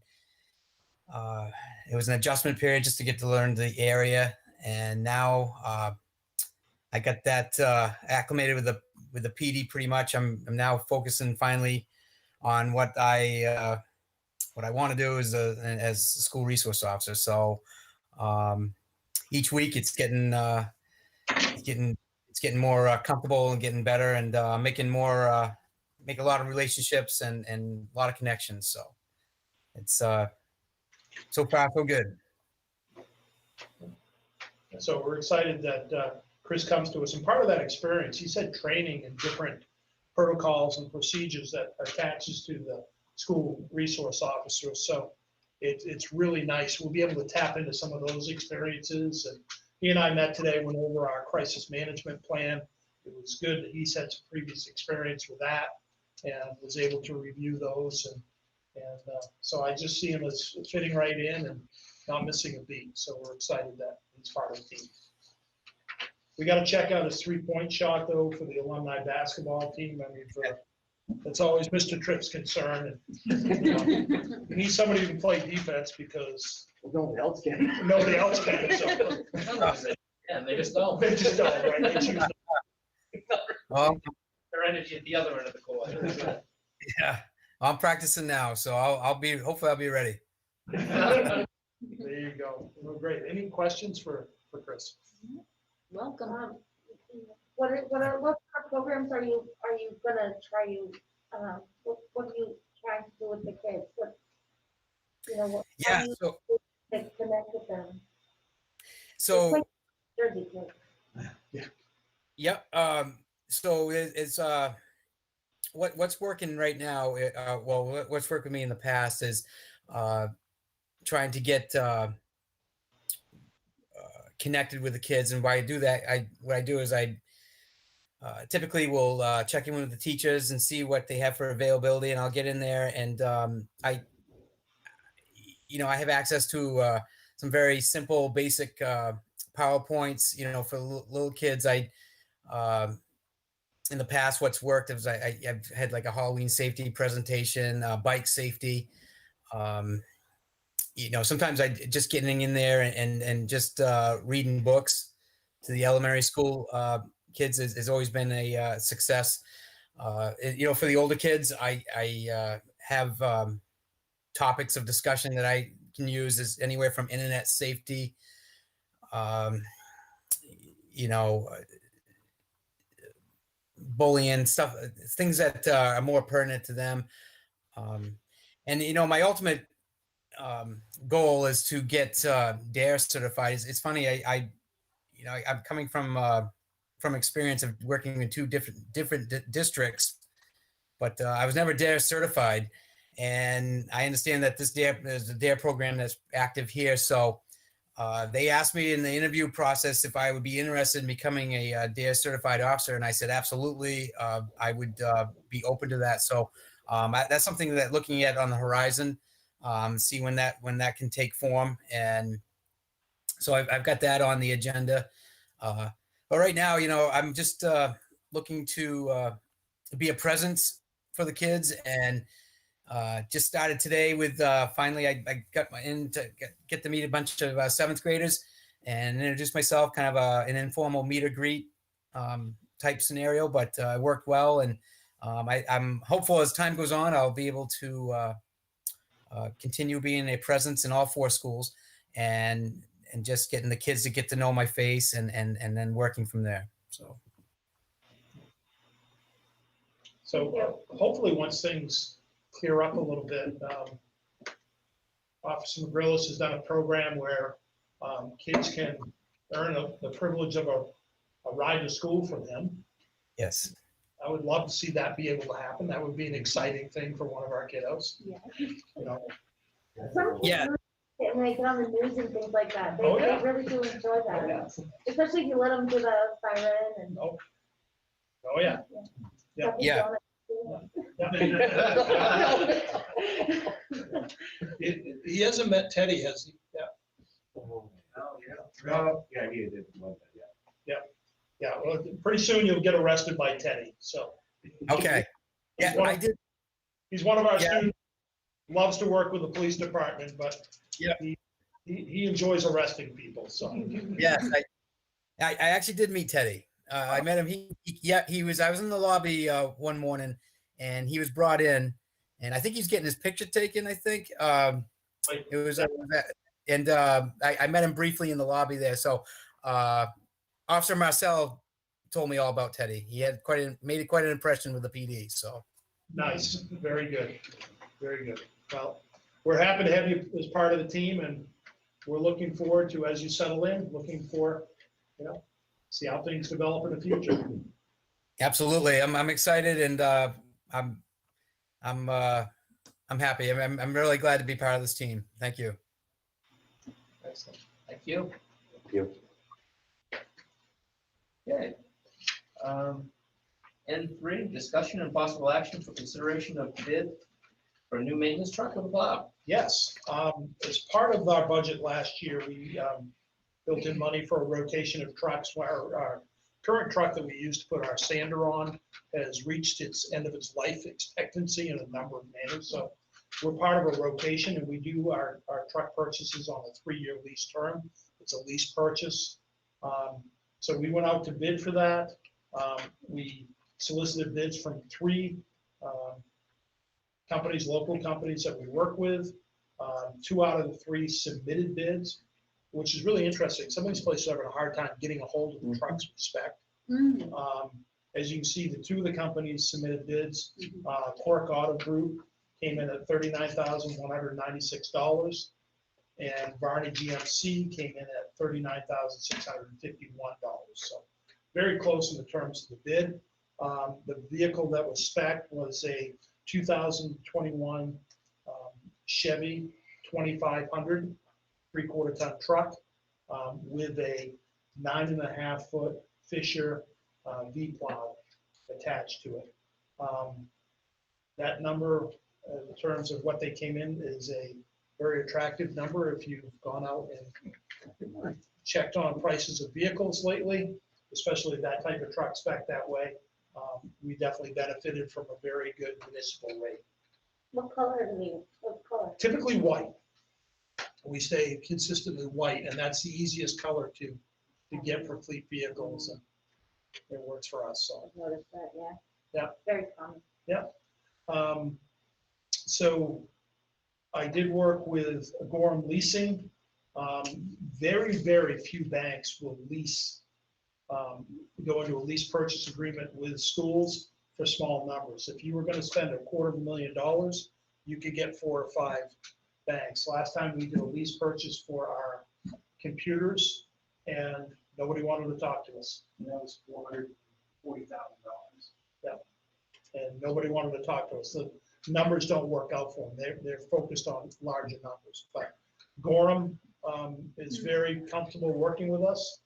it was an adjustment period just to get to learn the area. And now I got that acclimated with the PD pretty much. I'm now focusing finally on what I want to do as a school resource officer. So each week it's getting more comfortable and getting better, and make a lot of relationships and a lot of connections. So it's so far so good. So we're excited that Chris comes to us, and part of that experience, he said training and different protocols and procedures that attaches to the school resource officer. So it's really nice. We'll be able to tap into some of those experiences. And he and I met today, went over our crisis management plan. It was good that he's had some previous experience with that and was able to review those. And so I just see him as fitting right in and not missing a beat. So we're excited that he's part of the team. We got to check out his 3-point shot, though, for the alumni basketball team. I mean, that's always Mr. Tripp's concern. And we need somebody who can play defense because nobody else can. Nobody else can. So. Yeah, they just don't. They just don't, right? They choose their energy at the other end of the court. Yeah, I'm practicing now, so hopefully I'll be ready. There you go. Well, great. Any questions for Chris? Welcome. What programs are you gonna try to? What are you trying to do with the kids? Yeah. So connect with them. So. Jersey kids. Yeah. Yep. So it's what's working right now. What's worked with me in the past is trying to get connected with the kids. And why I do that, what I do is I typically will check in with the teachers and see what they have for availability, and I'll get in there and I have access to some very simple, basic PowerPoints. For little kids, in the past, what's worked is I've had like a Halloween safety presentation, bike safety. Sometimes I just getting in there and just reading books to the elementary school kids has always been a success. For the older kids, I have topics of discussion that I can use as anywhere from internet safety, bullying stuff, things that are more pertinent to them. My ultimate goal is to get DARE certified. It's funny, I'm coming from experience of working in two different districts, but I was never DARE certified, and I understand that there's a DARE program that's active here. So they asked me in the interview process if I would be interested in becoming a DARE certified officer, and I said absolutely. I would be open to that. So that's something that looking at on the horizon. See when that can take form, and so I've got that on the agenda. But right now, I'm just looking to be a presence for the kids, and just started today with finally I got get to meet a bunch of 7th graders and introduce myself, kind of an informal meet or greet type scenario, but it worked well, and I'm hopeful as time goes on I'll be able to continue being a presence in all 4 schools and just getting the kids to get to know my face and then working from there. So hopefully, once things clear up a little bit, Officer McGrillis has done a program where kids can earn the privilege of a ride to school from him. Yes. I would love to see that be able to happen. That would be an exciting thing for one of our kiddos. Yeah. You know, Some kids Yeah. really- and they get on the news and things like that. They, Oh, yeah. they really do enjoy that. Oh, yeah. Especially if you let them do the siren and. Oh, yeah. Yeah. Stuff you Yeah. don't- He hasn't met Teddy, has he? Yeah. Oh, yeah. Yeah, he did love that, yeah. Yeah, well, pretty soon you'll get arrested by Teddy, so. Okay. Yeah, He's one- I did. He's one of our Yeah. students, loves to work with the police department, but Yeah. he enjoys arresting people, so. Yes, I actually did meet Teddy. I met him. I was in the lobby one morning, and he was brought in, and I think he's getting his picture taken. I think it was, and I met him briefly in the lobby there. So Officer Marcel told me all about Teddy. He had made quite an impression with the PD. So Nice, very good, very good. Well, we're happy to have you as part of the team, and we're looking forward to, as you settle in, looking for, see how things develop in the future. absolutely, I'm excited, and I'm happy. I'm really glad to be part of this team. Thank you. Excellent. Thank you. Thank you. Okay. N3, discussion and possible action for consideration of bid for a new maintenance truck with a plow. Yes, as part of our budget last year, we built in money for a rotation of trucks. Our current truck that we use to put our sander on has reached its end of its life expectancy in a number of manners. So we're part of a rotation, and we do our truck purchases on a 3-year lease term. It's a lease purchase. So we went out to bid for that. We solicited bids from 3 companies, local companies that we work with. 2 out of the 3 submitted bids, which is really interesting. Some of these places are having a hard time getting a hold of the trucks we spec. As you can see, the 2 of the companies submitted bids. Cork Auto Group came in at $39,196, and Varney GMC came in at $39,651. So very close in the terms of the bid. The vehicle that was spec'd was a 2021 Chevy 2500 3/4 ton truck with a 9.5-foot Fisher V-plow attached to it. That number, in terms of what they came in, is a very attractive number. If you've gone out and checked on prices of vehicles lately, especially that type of truck spec that way, we definitely benefited from a very good municipal rate. What color do we, what color? Typically white. We stay consistently white, and that's the easiest color to get for fleet vehicles, and it works for us, so. I've noticed that, yeah. Yeah. Very common. Yeah. So I did work with Gorham Leasing. Very, very few banks will lease, go into a lease purchase agreement with schools for small numbers. If you were going to spend $250,000, you could get 4 or 5 banks. Last time we did a lease purchase for our computers, and nobody wanted to talk to us. And that was $440,000. Yeah. And nobody wanted to talk to us. The numbers don't work out for them. They're focused on larger numbers. But Gorham is very comfortable working with us.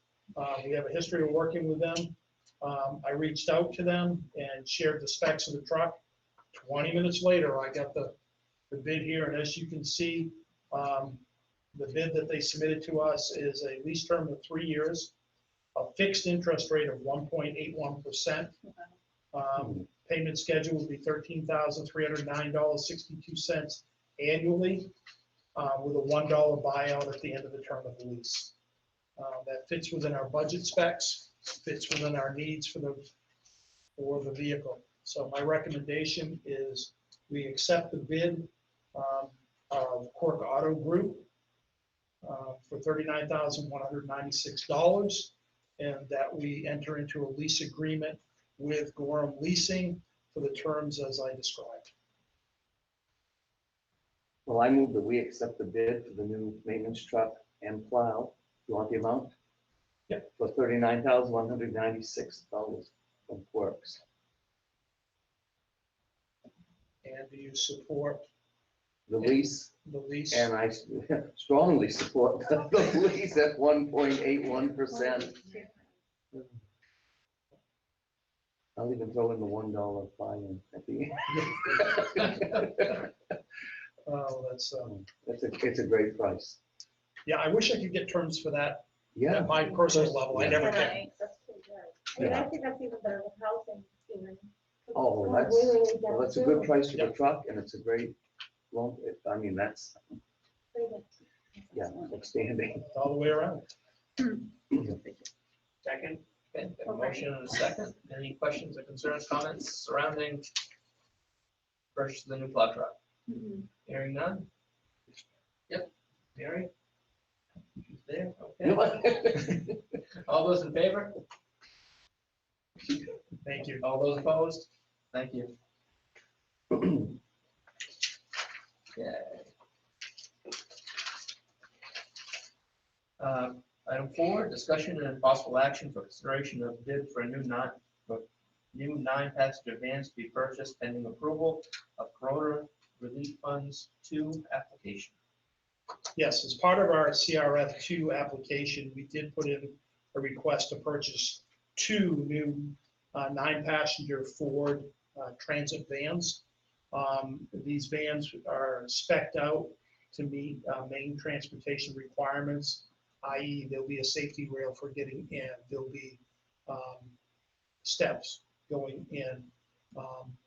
We have a history of working with them. I reached out to them and shared the specs of the truck. 20 minutes later, I got the bid here, and as you can see, the bid that they submitted to us is a lease term of 3 years, a fixed interest rate of 1.81%. Payment schedule will be $13,309.62 annually, with a $1 buyout at the end of the term of the lease. That fits within our budget specs, fits within our needs for the vehicle. So my recommendation is we accept the bid of Cork Auto Group for $39,196, and that we enter into a lease agreement with Gorham Leasing for the terms as I described. Well, I move that we accept the bid for the new maintenance truck and plow. You want the amount? Yep. For $39,196 from Quirks. And do you support The lease, the lease? and I strongly support the lease at 1.81%. I'll even throw in the $1 buy-in at the end. Oh, that's, It's a great price. yeah, I wish I could get terms for that Yeah. at my personal level. I never can. Right, that's pretty good. I mean, I think that's even better with housing, even. Oh, It's that's, really well, down that's a to good it. price for the truck, and it's a great, well, I mean, that's, Pretty good. yeah, outstanding. All the way around. Second, okay, got a motion and a second. Any questions or concerns, comments surrounding purchase of the new plow truck? Hearing none? Yep, Mary? She's there, okay. All those in favor? Thank you. All those opposed? Thank you. Okay. Item 4, discussion and possible action for consideration of bid for a new 9-passenger vans to be purchased pending approval of Corona Relief Funds 2 application. Yes, as part of our CRF2 application, we did put in a request to purchase 2 new 9-passenger Ford Transit vans. These vans are spec'd out to meet main transportation requirements, i.e. there'll be a safety rail for getting in, there'll be steps going in,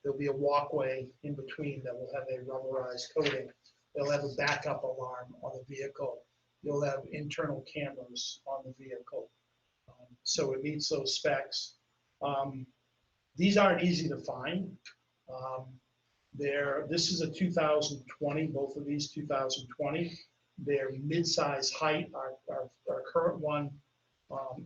there'll be a walkway in between that will have a rubberized coating. They'll have a backup alarm on the vehicle. You'll have internal cameras on the vehicle. So it meets those specs. These aren't easy to find. This is a 2020, both of these 2020. They're mid-size height. Our current one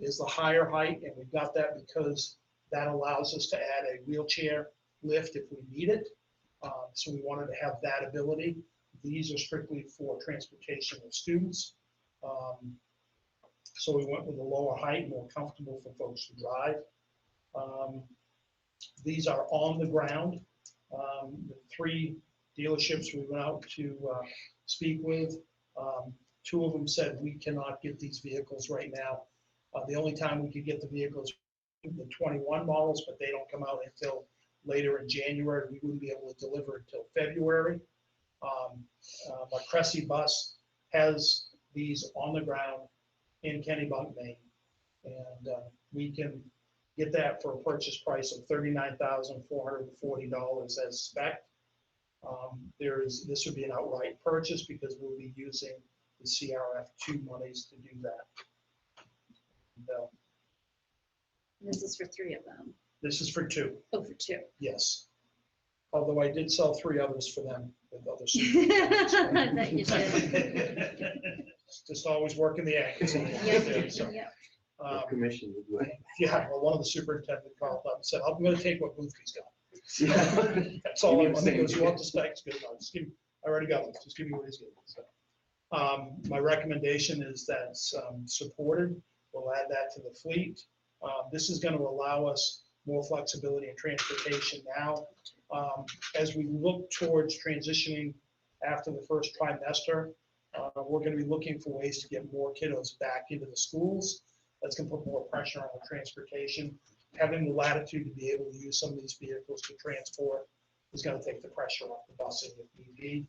is the higher height, and we've got that because that allows us to add a wheelchair lift if we need it. So we wanted to have that ability. These are strictly for transportation of students. So we went with a lower height, more comfortable for folks to drive. These are on the ground. The 3 dealerships we went out to speak with, 2 of them said we cannot get these vehicles right now. The only time we could get the vehicles, the 21 models, but they don't come out until later in January. We wouldn't be able to deliver until February. But Cressy Bus has these on the ground in Kennebunk, Maine. And we can get that for a purchase price of $39,440 as spec. This would be an outright purchase because we'll be using the CRF2 monies to do that. And, This is for 3 of them. this is for 2, Oh, for 2. yes. Although I did sell 3 others for them with other I bet you did. Just always working the angles. So, Yep. Commission would win. yeah, well, one of the superintendent called up and said, I'm gonna take what Boothby's got. That's all I Give me the want. He same. goes, you want the specs? Good, no, just give me, I already got it, just give me what he's giving. So, my recommendation is that's supported. We'll add that to the fleet. This is gonna allow us more flexibility in transportation now. As we look towards transitioning after the first trimester, we're gonna be looking for ways to get more kiddos back into the schools. That's gonna put more pressure on the transportation. Having the latitude to be able to use some of these vehicles to transport is gonna take the pressure off the busing if need be.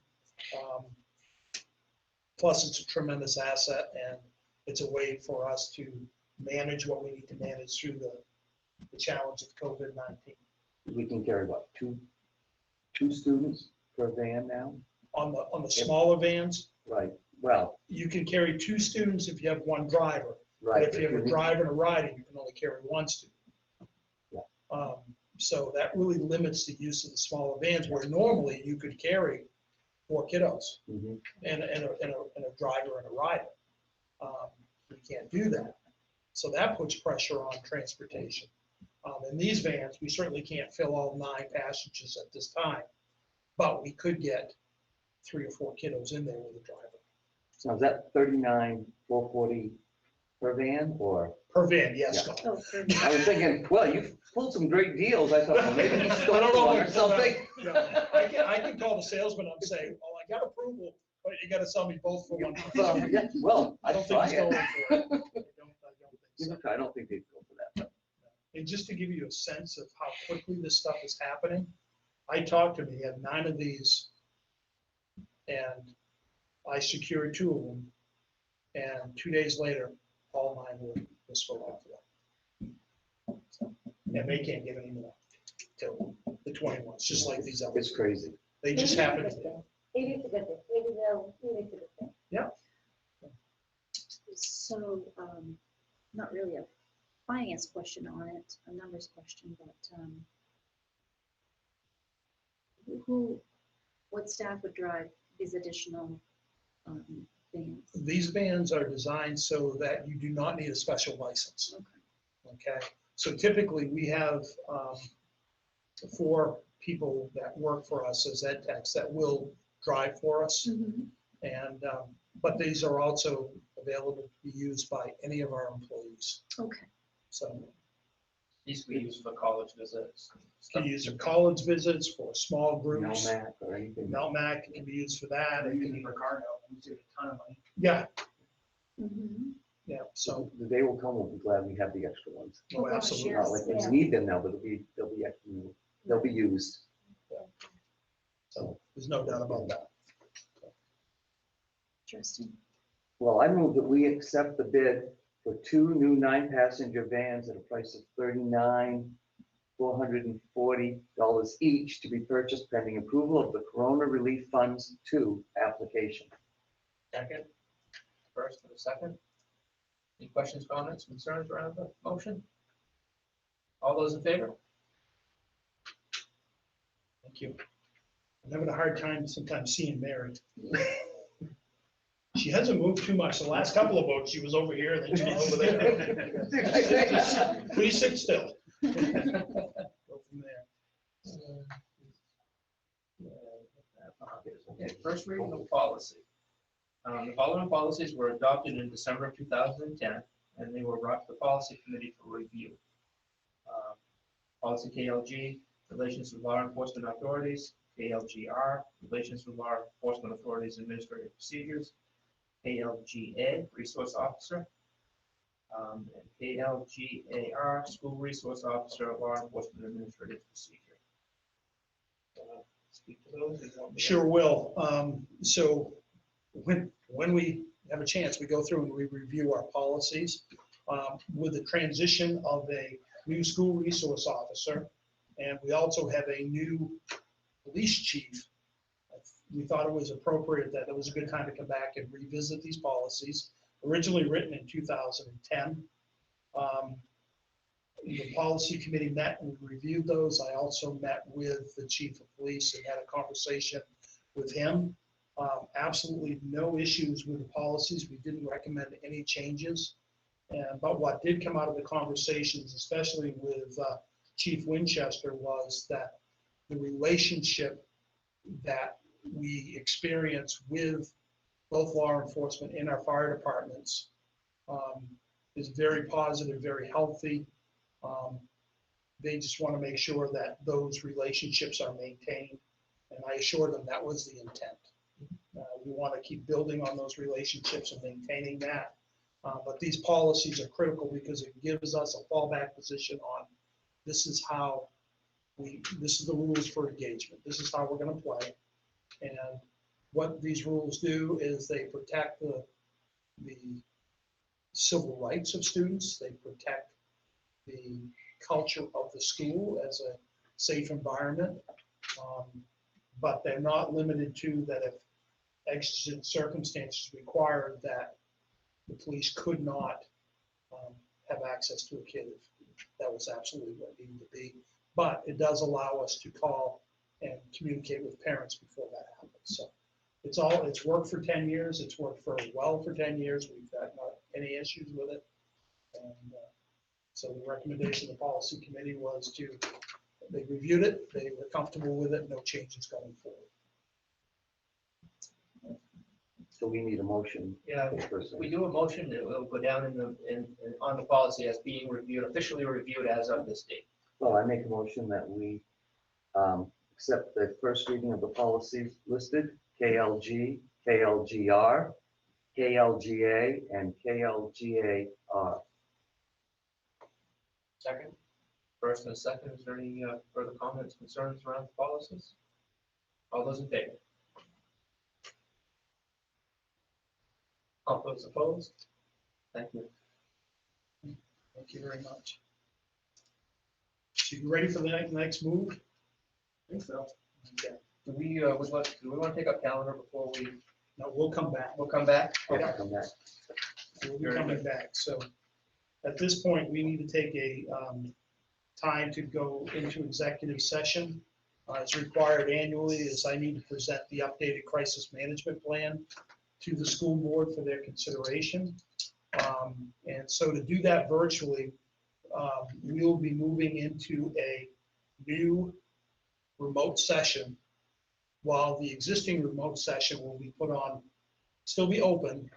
Plus, it's a tremendous asset, and it's a way for us to manage what we need to manage through the challenge of COVID-19. We can carry what, two students per van now? On the smaller vans, Right, well, you can carry 2 students if you have 1 driver. But right. if you have a driver and a rider, you can only carry 1 student. Yeah. So that really limits the use of the smaller vans, where normally you could carry 4 kiddos Mhm. and a driver and a rider. You can't do that. So that puts pressure on transportation. In these vans, we certainly can't fill all 9 passengers at this time, but we could get 3 or 4 kiddos in there with a driver. So is that 39,440 per van or? Per van, yes, Yeah. Scott. Oh, for- I was thinking, well, you've pulled some great deals. I thought, well, maybe he I stole don't know one if or we pulled something. out- no, I can call the salesman and say, oh, I got approval, but you gotta sell me both for one price. Yeah, well, I I'd don't think try he's going it. for it. I don't think so. I don't think they'd go for that. And just to give you a sense of how quickly this stuff is happening, I talked to him, he had 9 of these, and I secured 2 of them, and 2 days later, all 9 were filled out for them. And they can't get any more till the 21s, just like these others. It's crazy. They just happen. Maybe it's a good thing. Maybe it's a good thing. Yeah. So, not really a finance question on it, a numbers question, but what staff would drive these additional vans? These vans are designed so that you do not need a special license. Okay, so typically we have 4 people that work for us as ed techs that will drive for us. And, but these are also available to be used by any of our employees. Okay. So These we use for college visits. can be used for college visits, for small groups. Melmac or anything. Melmac can be used for that. You It can can use be, Ricardo, we save a ton of money. yeah, Mhm. yeah, so, The day will come, we'll be glad we have the extra ones. oh, gosh, absolutely. Not like we Yeah. need them now, but they'll be used. So there's no doubt about that. Interesting. Well, I move that we accept the bid for 2 new 9-passenger vans at a price of $39,440 each to be purchased pending approval of the Corona Relief Funds 2 application. Second. First and a second. Any questions, comments, concerns around the motion? All those in favor? Thank you. I'm having a hard time sometimes seeing Mary. She hasn't moved too much. The last couple of votes, she was over here, then she was over there. Please sit still. Go from there. Okay, first reading of policy. The following policies were adopted in December of 2010, and they were brought to the policy committee for review. Policy KLG, relations with law enforcement authorities. KLGR, relations with law enforcement authorities, administrative procedures. KLGA, resource officer. And KLGAR, school resource officer, law enforcement administrative procedure. Speak to those. Or you want me to- Sure will. So when we have a chance, we go through and we review our policies. With the transition of a new school resource officer, and we also have a new police chief, we thought it was appropriate that it was a good time to come back and revisit these policies, originally written in 2010. The policy committee met and reviewed those. I also met with the chief of police and had a conversation with him. Absolutely no issues with the policies. We didn't recommend any changes. But what did come out of the conversations, especially with Chief Winchester, was that the relationship that we experience with both law enforcement and our fire departments is very positive, very healthy. They just want to make sure that those relationships are maintained. And I assured them that was the intent. We want to keep building on those relationships and maintaining that. But these policies are critical because it gives us a fallback position on this is how this is the rules for engagement. This is how we're going to play. And what these rules do is they protect the civil rights of students. They protect the culture of the school as a safe environment. But they're not limited to that if exigent circumstances required that the police could not have access to a kid if that was absolutely what it needed to be. But it does allow us to call and communicate with parents before that happens. So it's worked for 10 years. It's worked very well for 10 years. We've had not any issues with it. And So the recommendation of the policy committee was they reviewed it, they were comfortable with it, no changes going forward. So we need a motion. Yeah, we do a motion, it will go down on the policy as being reviewed, officially reviewed as of this date. Well, I make a motion that we accept the first reading of the policies listed, KLG, KLGR, KLGA, and KLGAR. Second, first and second, is there any further comments, concerns around the policies? All those in favor? All those opposed? Thank you. Thank you very much. So you ready for the next move? I think so. Okay. Do we want to take up calendar before we? No, we'll come back. We'll come back? Yeah. Come back. We'll be coming back. So at this point, we need to take a time to go into executive session. It's required annually, as I need to present the updated crisis management plan to the school board for their consideration. And so to do that virtually, we'll be moving into a new remote session, while the existing remote session will be put on, still be open.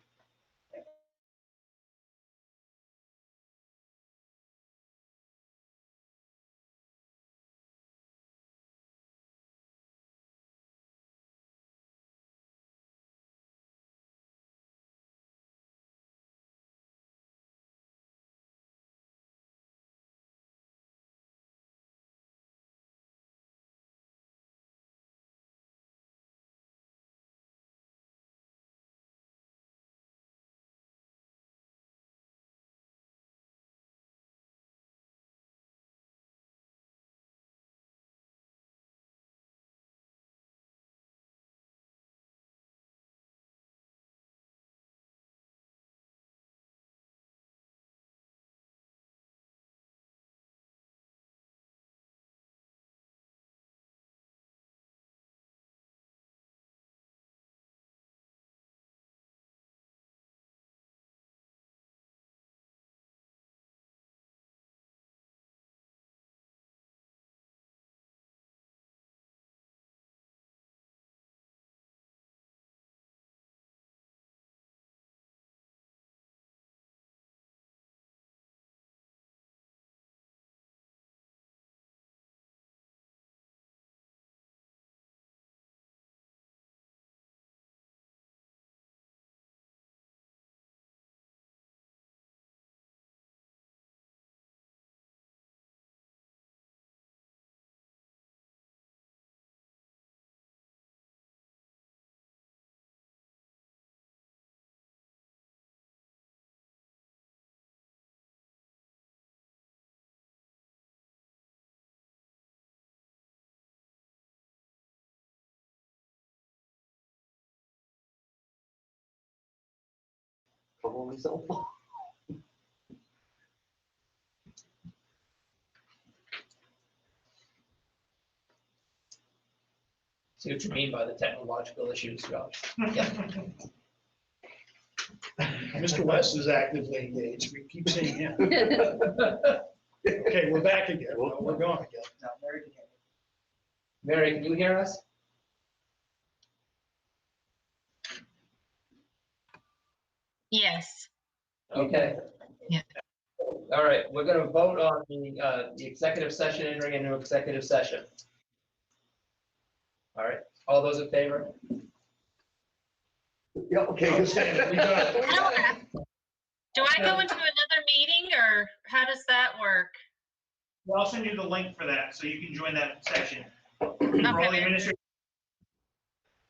Probably so. See what you mean by the technological issues, Josh. Yeah. Mr. West is actively engaged. We keep seeing him. Okay, we're back again. No, we're gone again. Now, Mary can hear you. Mary, can you hear us? Yes. Okay. Yeah. All right, we're going to vote on the executive session, entering into executive session. All right, all those in favor? Yeah, okay. We got it. Do I go into another meeting or how does that work? Well, I'll send you the link for that, so you can join that section. For all the Okay. administrators,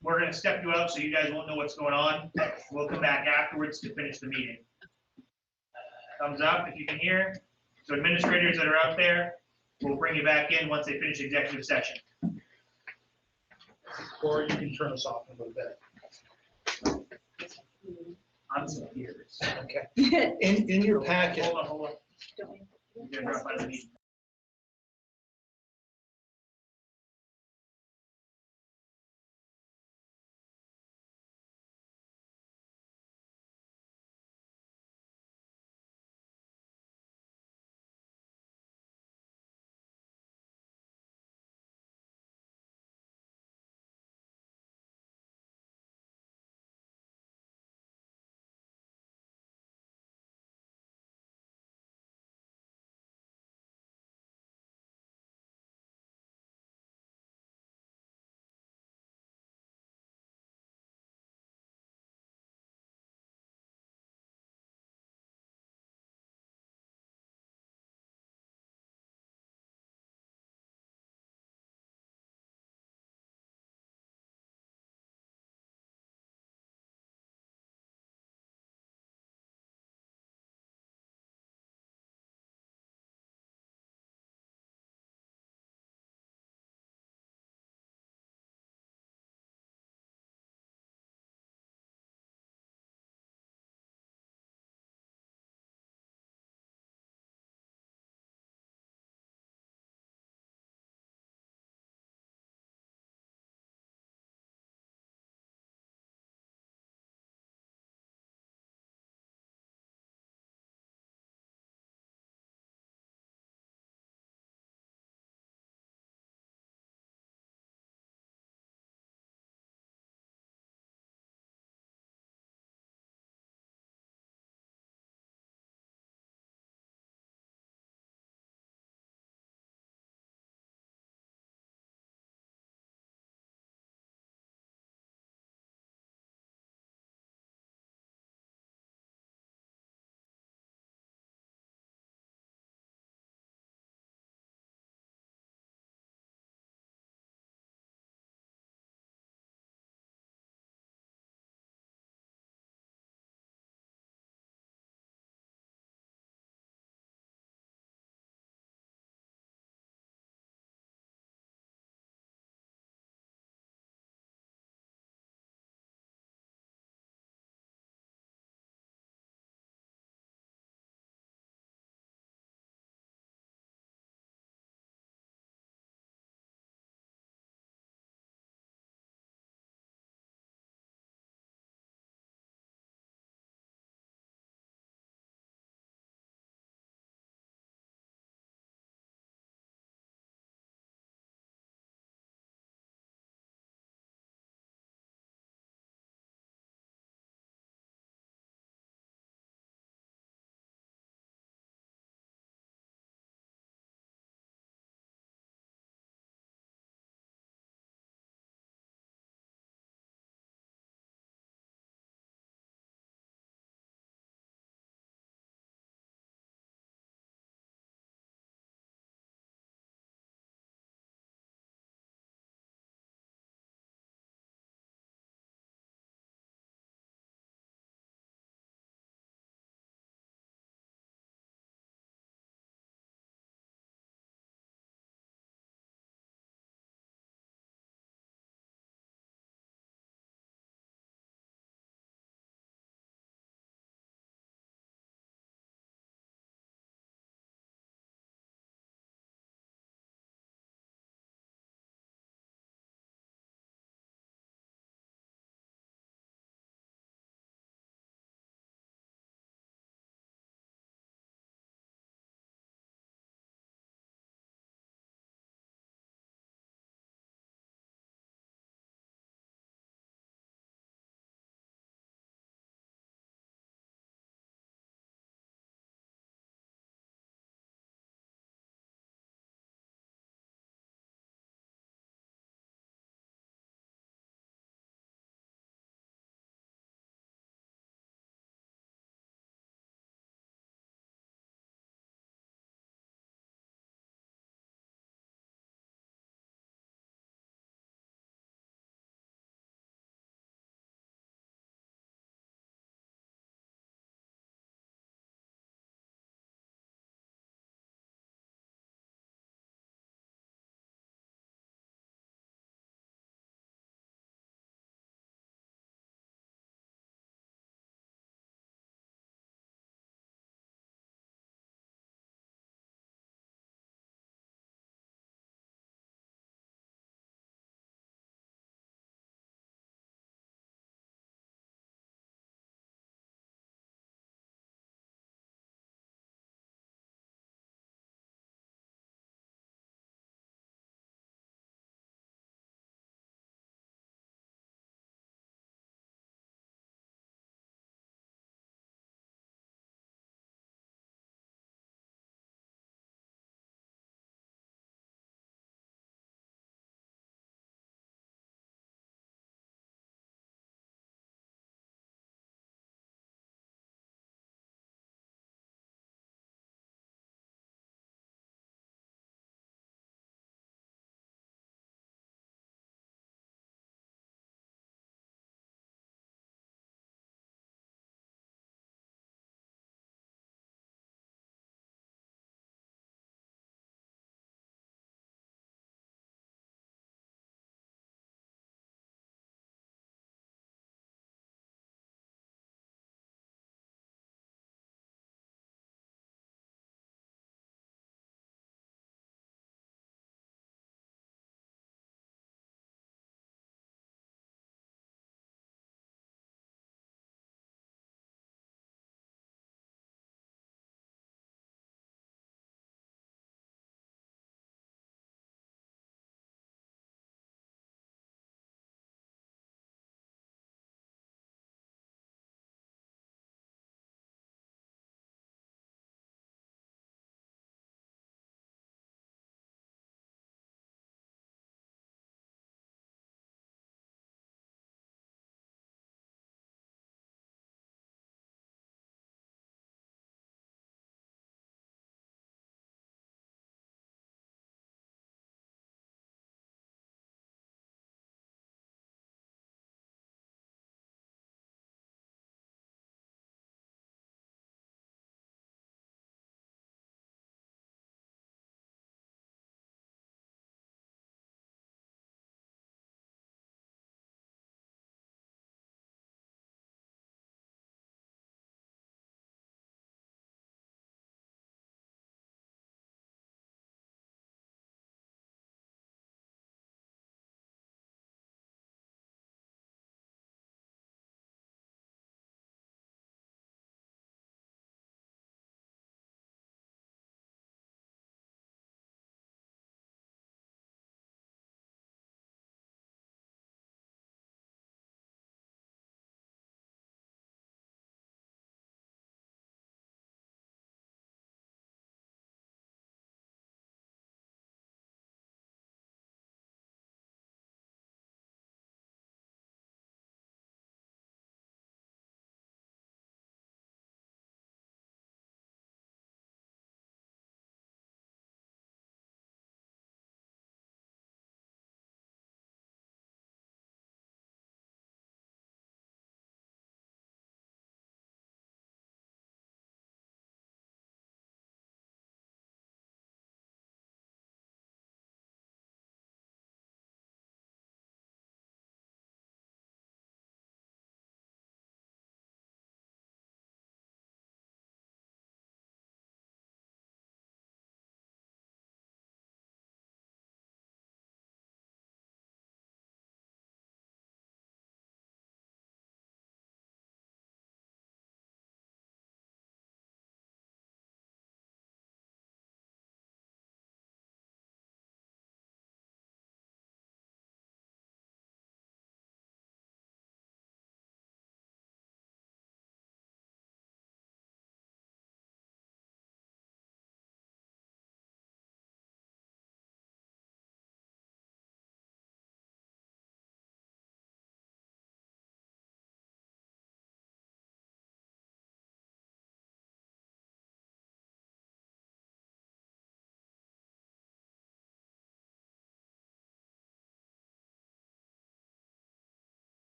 we're gonna step you out so you guys won't know what's going on. We'll come back afterwards to finish the meeting. Thumbs up if you can hear. So administrators that are out there, we'll bring you back in once they finish executive session. Or you can turn us off in a little bit. I'm some ears. Okay. In your packet. Hold on. You're gonna drop out of the meeting.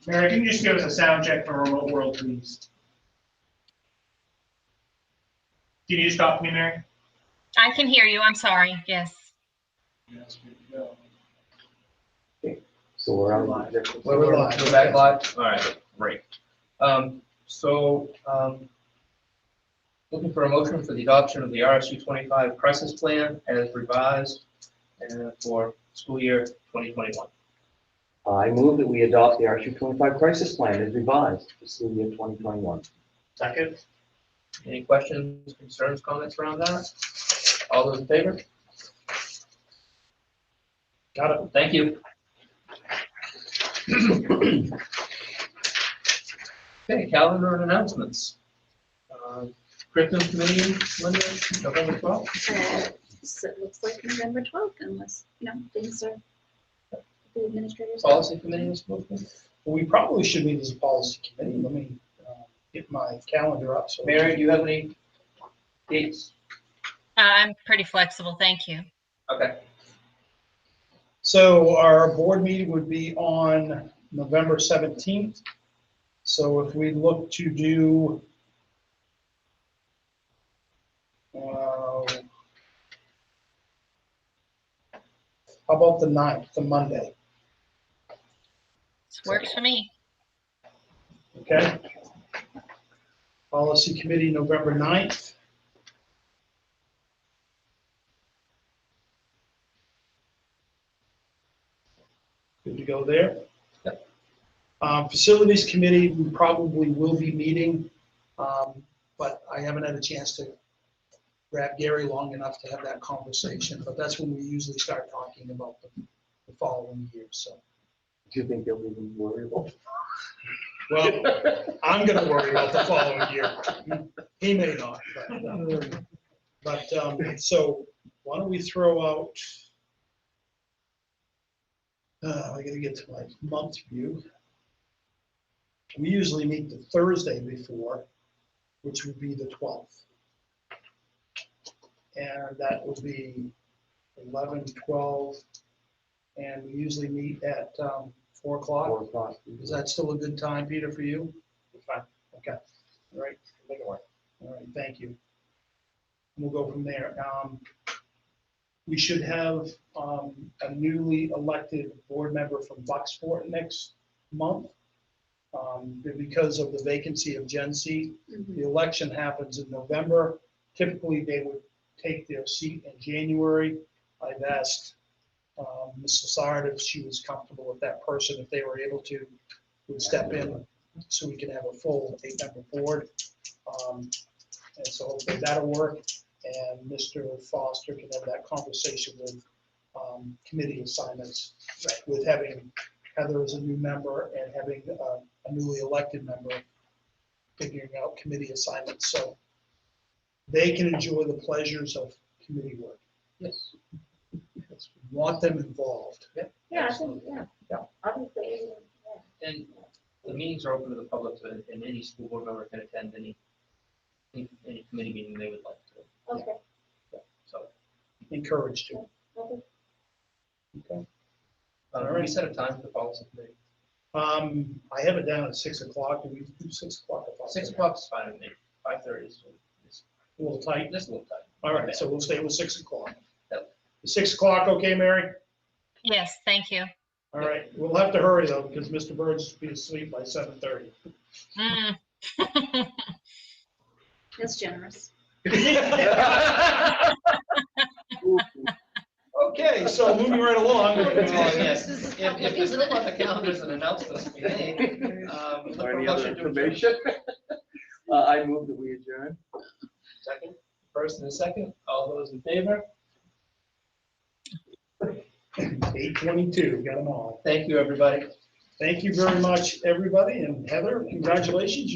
Mary, can you just give us a sound check for remote world, please? Can you just talk to me, Mary? I can hear you. I'm sorry. Yes. Yes, we go. So we're on. We're back live? All right, great. Looking for a motion for the adoption of the RSU 25 crisis plan as revised for school year 2021. I move that we adopt the RSU 25 crisis plan as revised for school year 2021. Second. Any questions, concerns, comments around that? All those in favor? Got it. Thank you. Okay, calendar and announcements. Curriculum committee, Linda, November 12th. So it looks like November 12th, unless, things are, the administrators. Policy committee is moving. We probably should meet as a policy committee. Let me get my calendar up. So Mary, do you have any dates? I'm pretty flexible. Thank you. Okay. So our board meeting would be on November 17th. So if we look to do how about the 9th, the Monday? This works for me. Okay. Policy committee, November 9th. Good to go there. Yep. Facilities committee, we probably will be meeting, but I haven't had a chance to grab Gary long enough to have that conversation, but that's when we usually start talking about the following year, so. Do you think they'll be worriable? Well, I'm gonna worry about the following year. He may not, but so why don't we throw out, I gotta get to my month view. We usually meet the Thursday before, which would be the 12th. And that will be 11, 12, and we usually meet at 4 o'clock. 4 o'clock. Is that still a good time, Peter, for you? Fine. Okay, all right. Make it work. All right, thank you. We'll go from there. We should have a newly elected board member from Bucksport next month. Because of the vacancy of Gen C, the election happens in November. Typically, they would take their seat in January. I've asked Ms. Lassard if she was comfortable with that person, if they were able to, would step in so we can have a full 8-member board. And so hopefully that'll work. And Mr. Foster can have that conversation with committee assignments, with having Heather as a new member and having a newly elected member figuring out committee assignments. So they can enjoy the pleasures of committee work. Yes. We want them involved. Yeah, I think, yeah, obviously, yeah. And the meetings are open to the public, so and any school board member can attend any committee meeting they would like to. Okay. So, Encouraged to. Okay. Okay. we set a time for the policy committee. I have it down at 6 o'clock. Do we do 6 o'clock? 6 o'clock is fine with me. 5:30 is A little tight. just a little tight. All right, so we'll stay with 6 o'clock. Yep. 6 o'clock, okay, Mary? Yes, thank you. All right, we'll have to hurry though, because Mr. Burns will be asleep by 7:30. Mm. That's generous. Okay, so moving right along. Yes, if there's nothing on the calendars and announcements to be made, look for a Any other motion to adjourn. information? I move that we adjourn. Second, first and a second, all those in favor? 8:22, got them all. Thank you, everybody. Thank you very much, everybody, and Heather, congratulations. You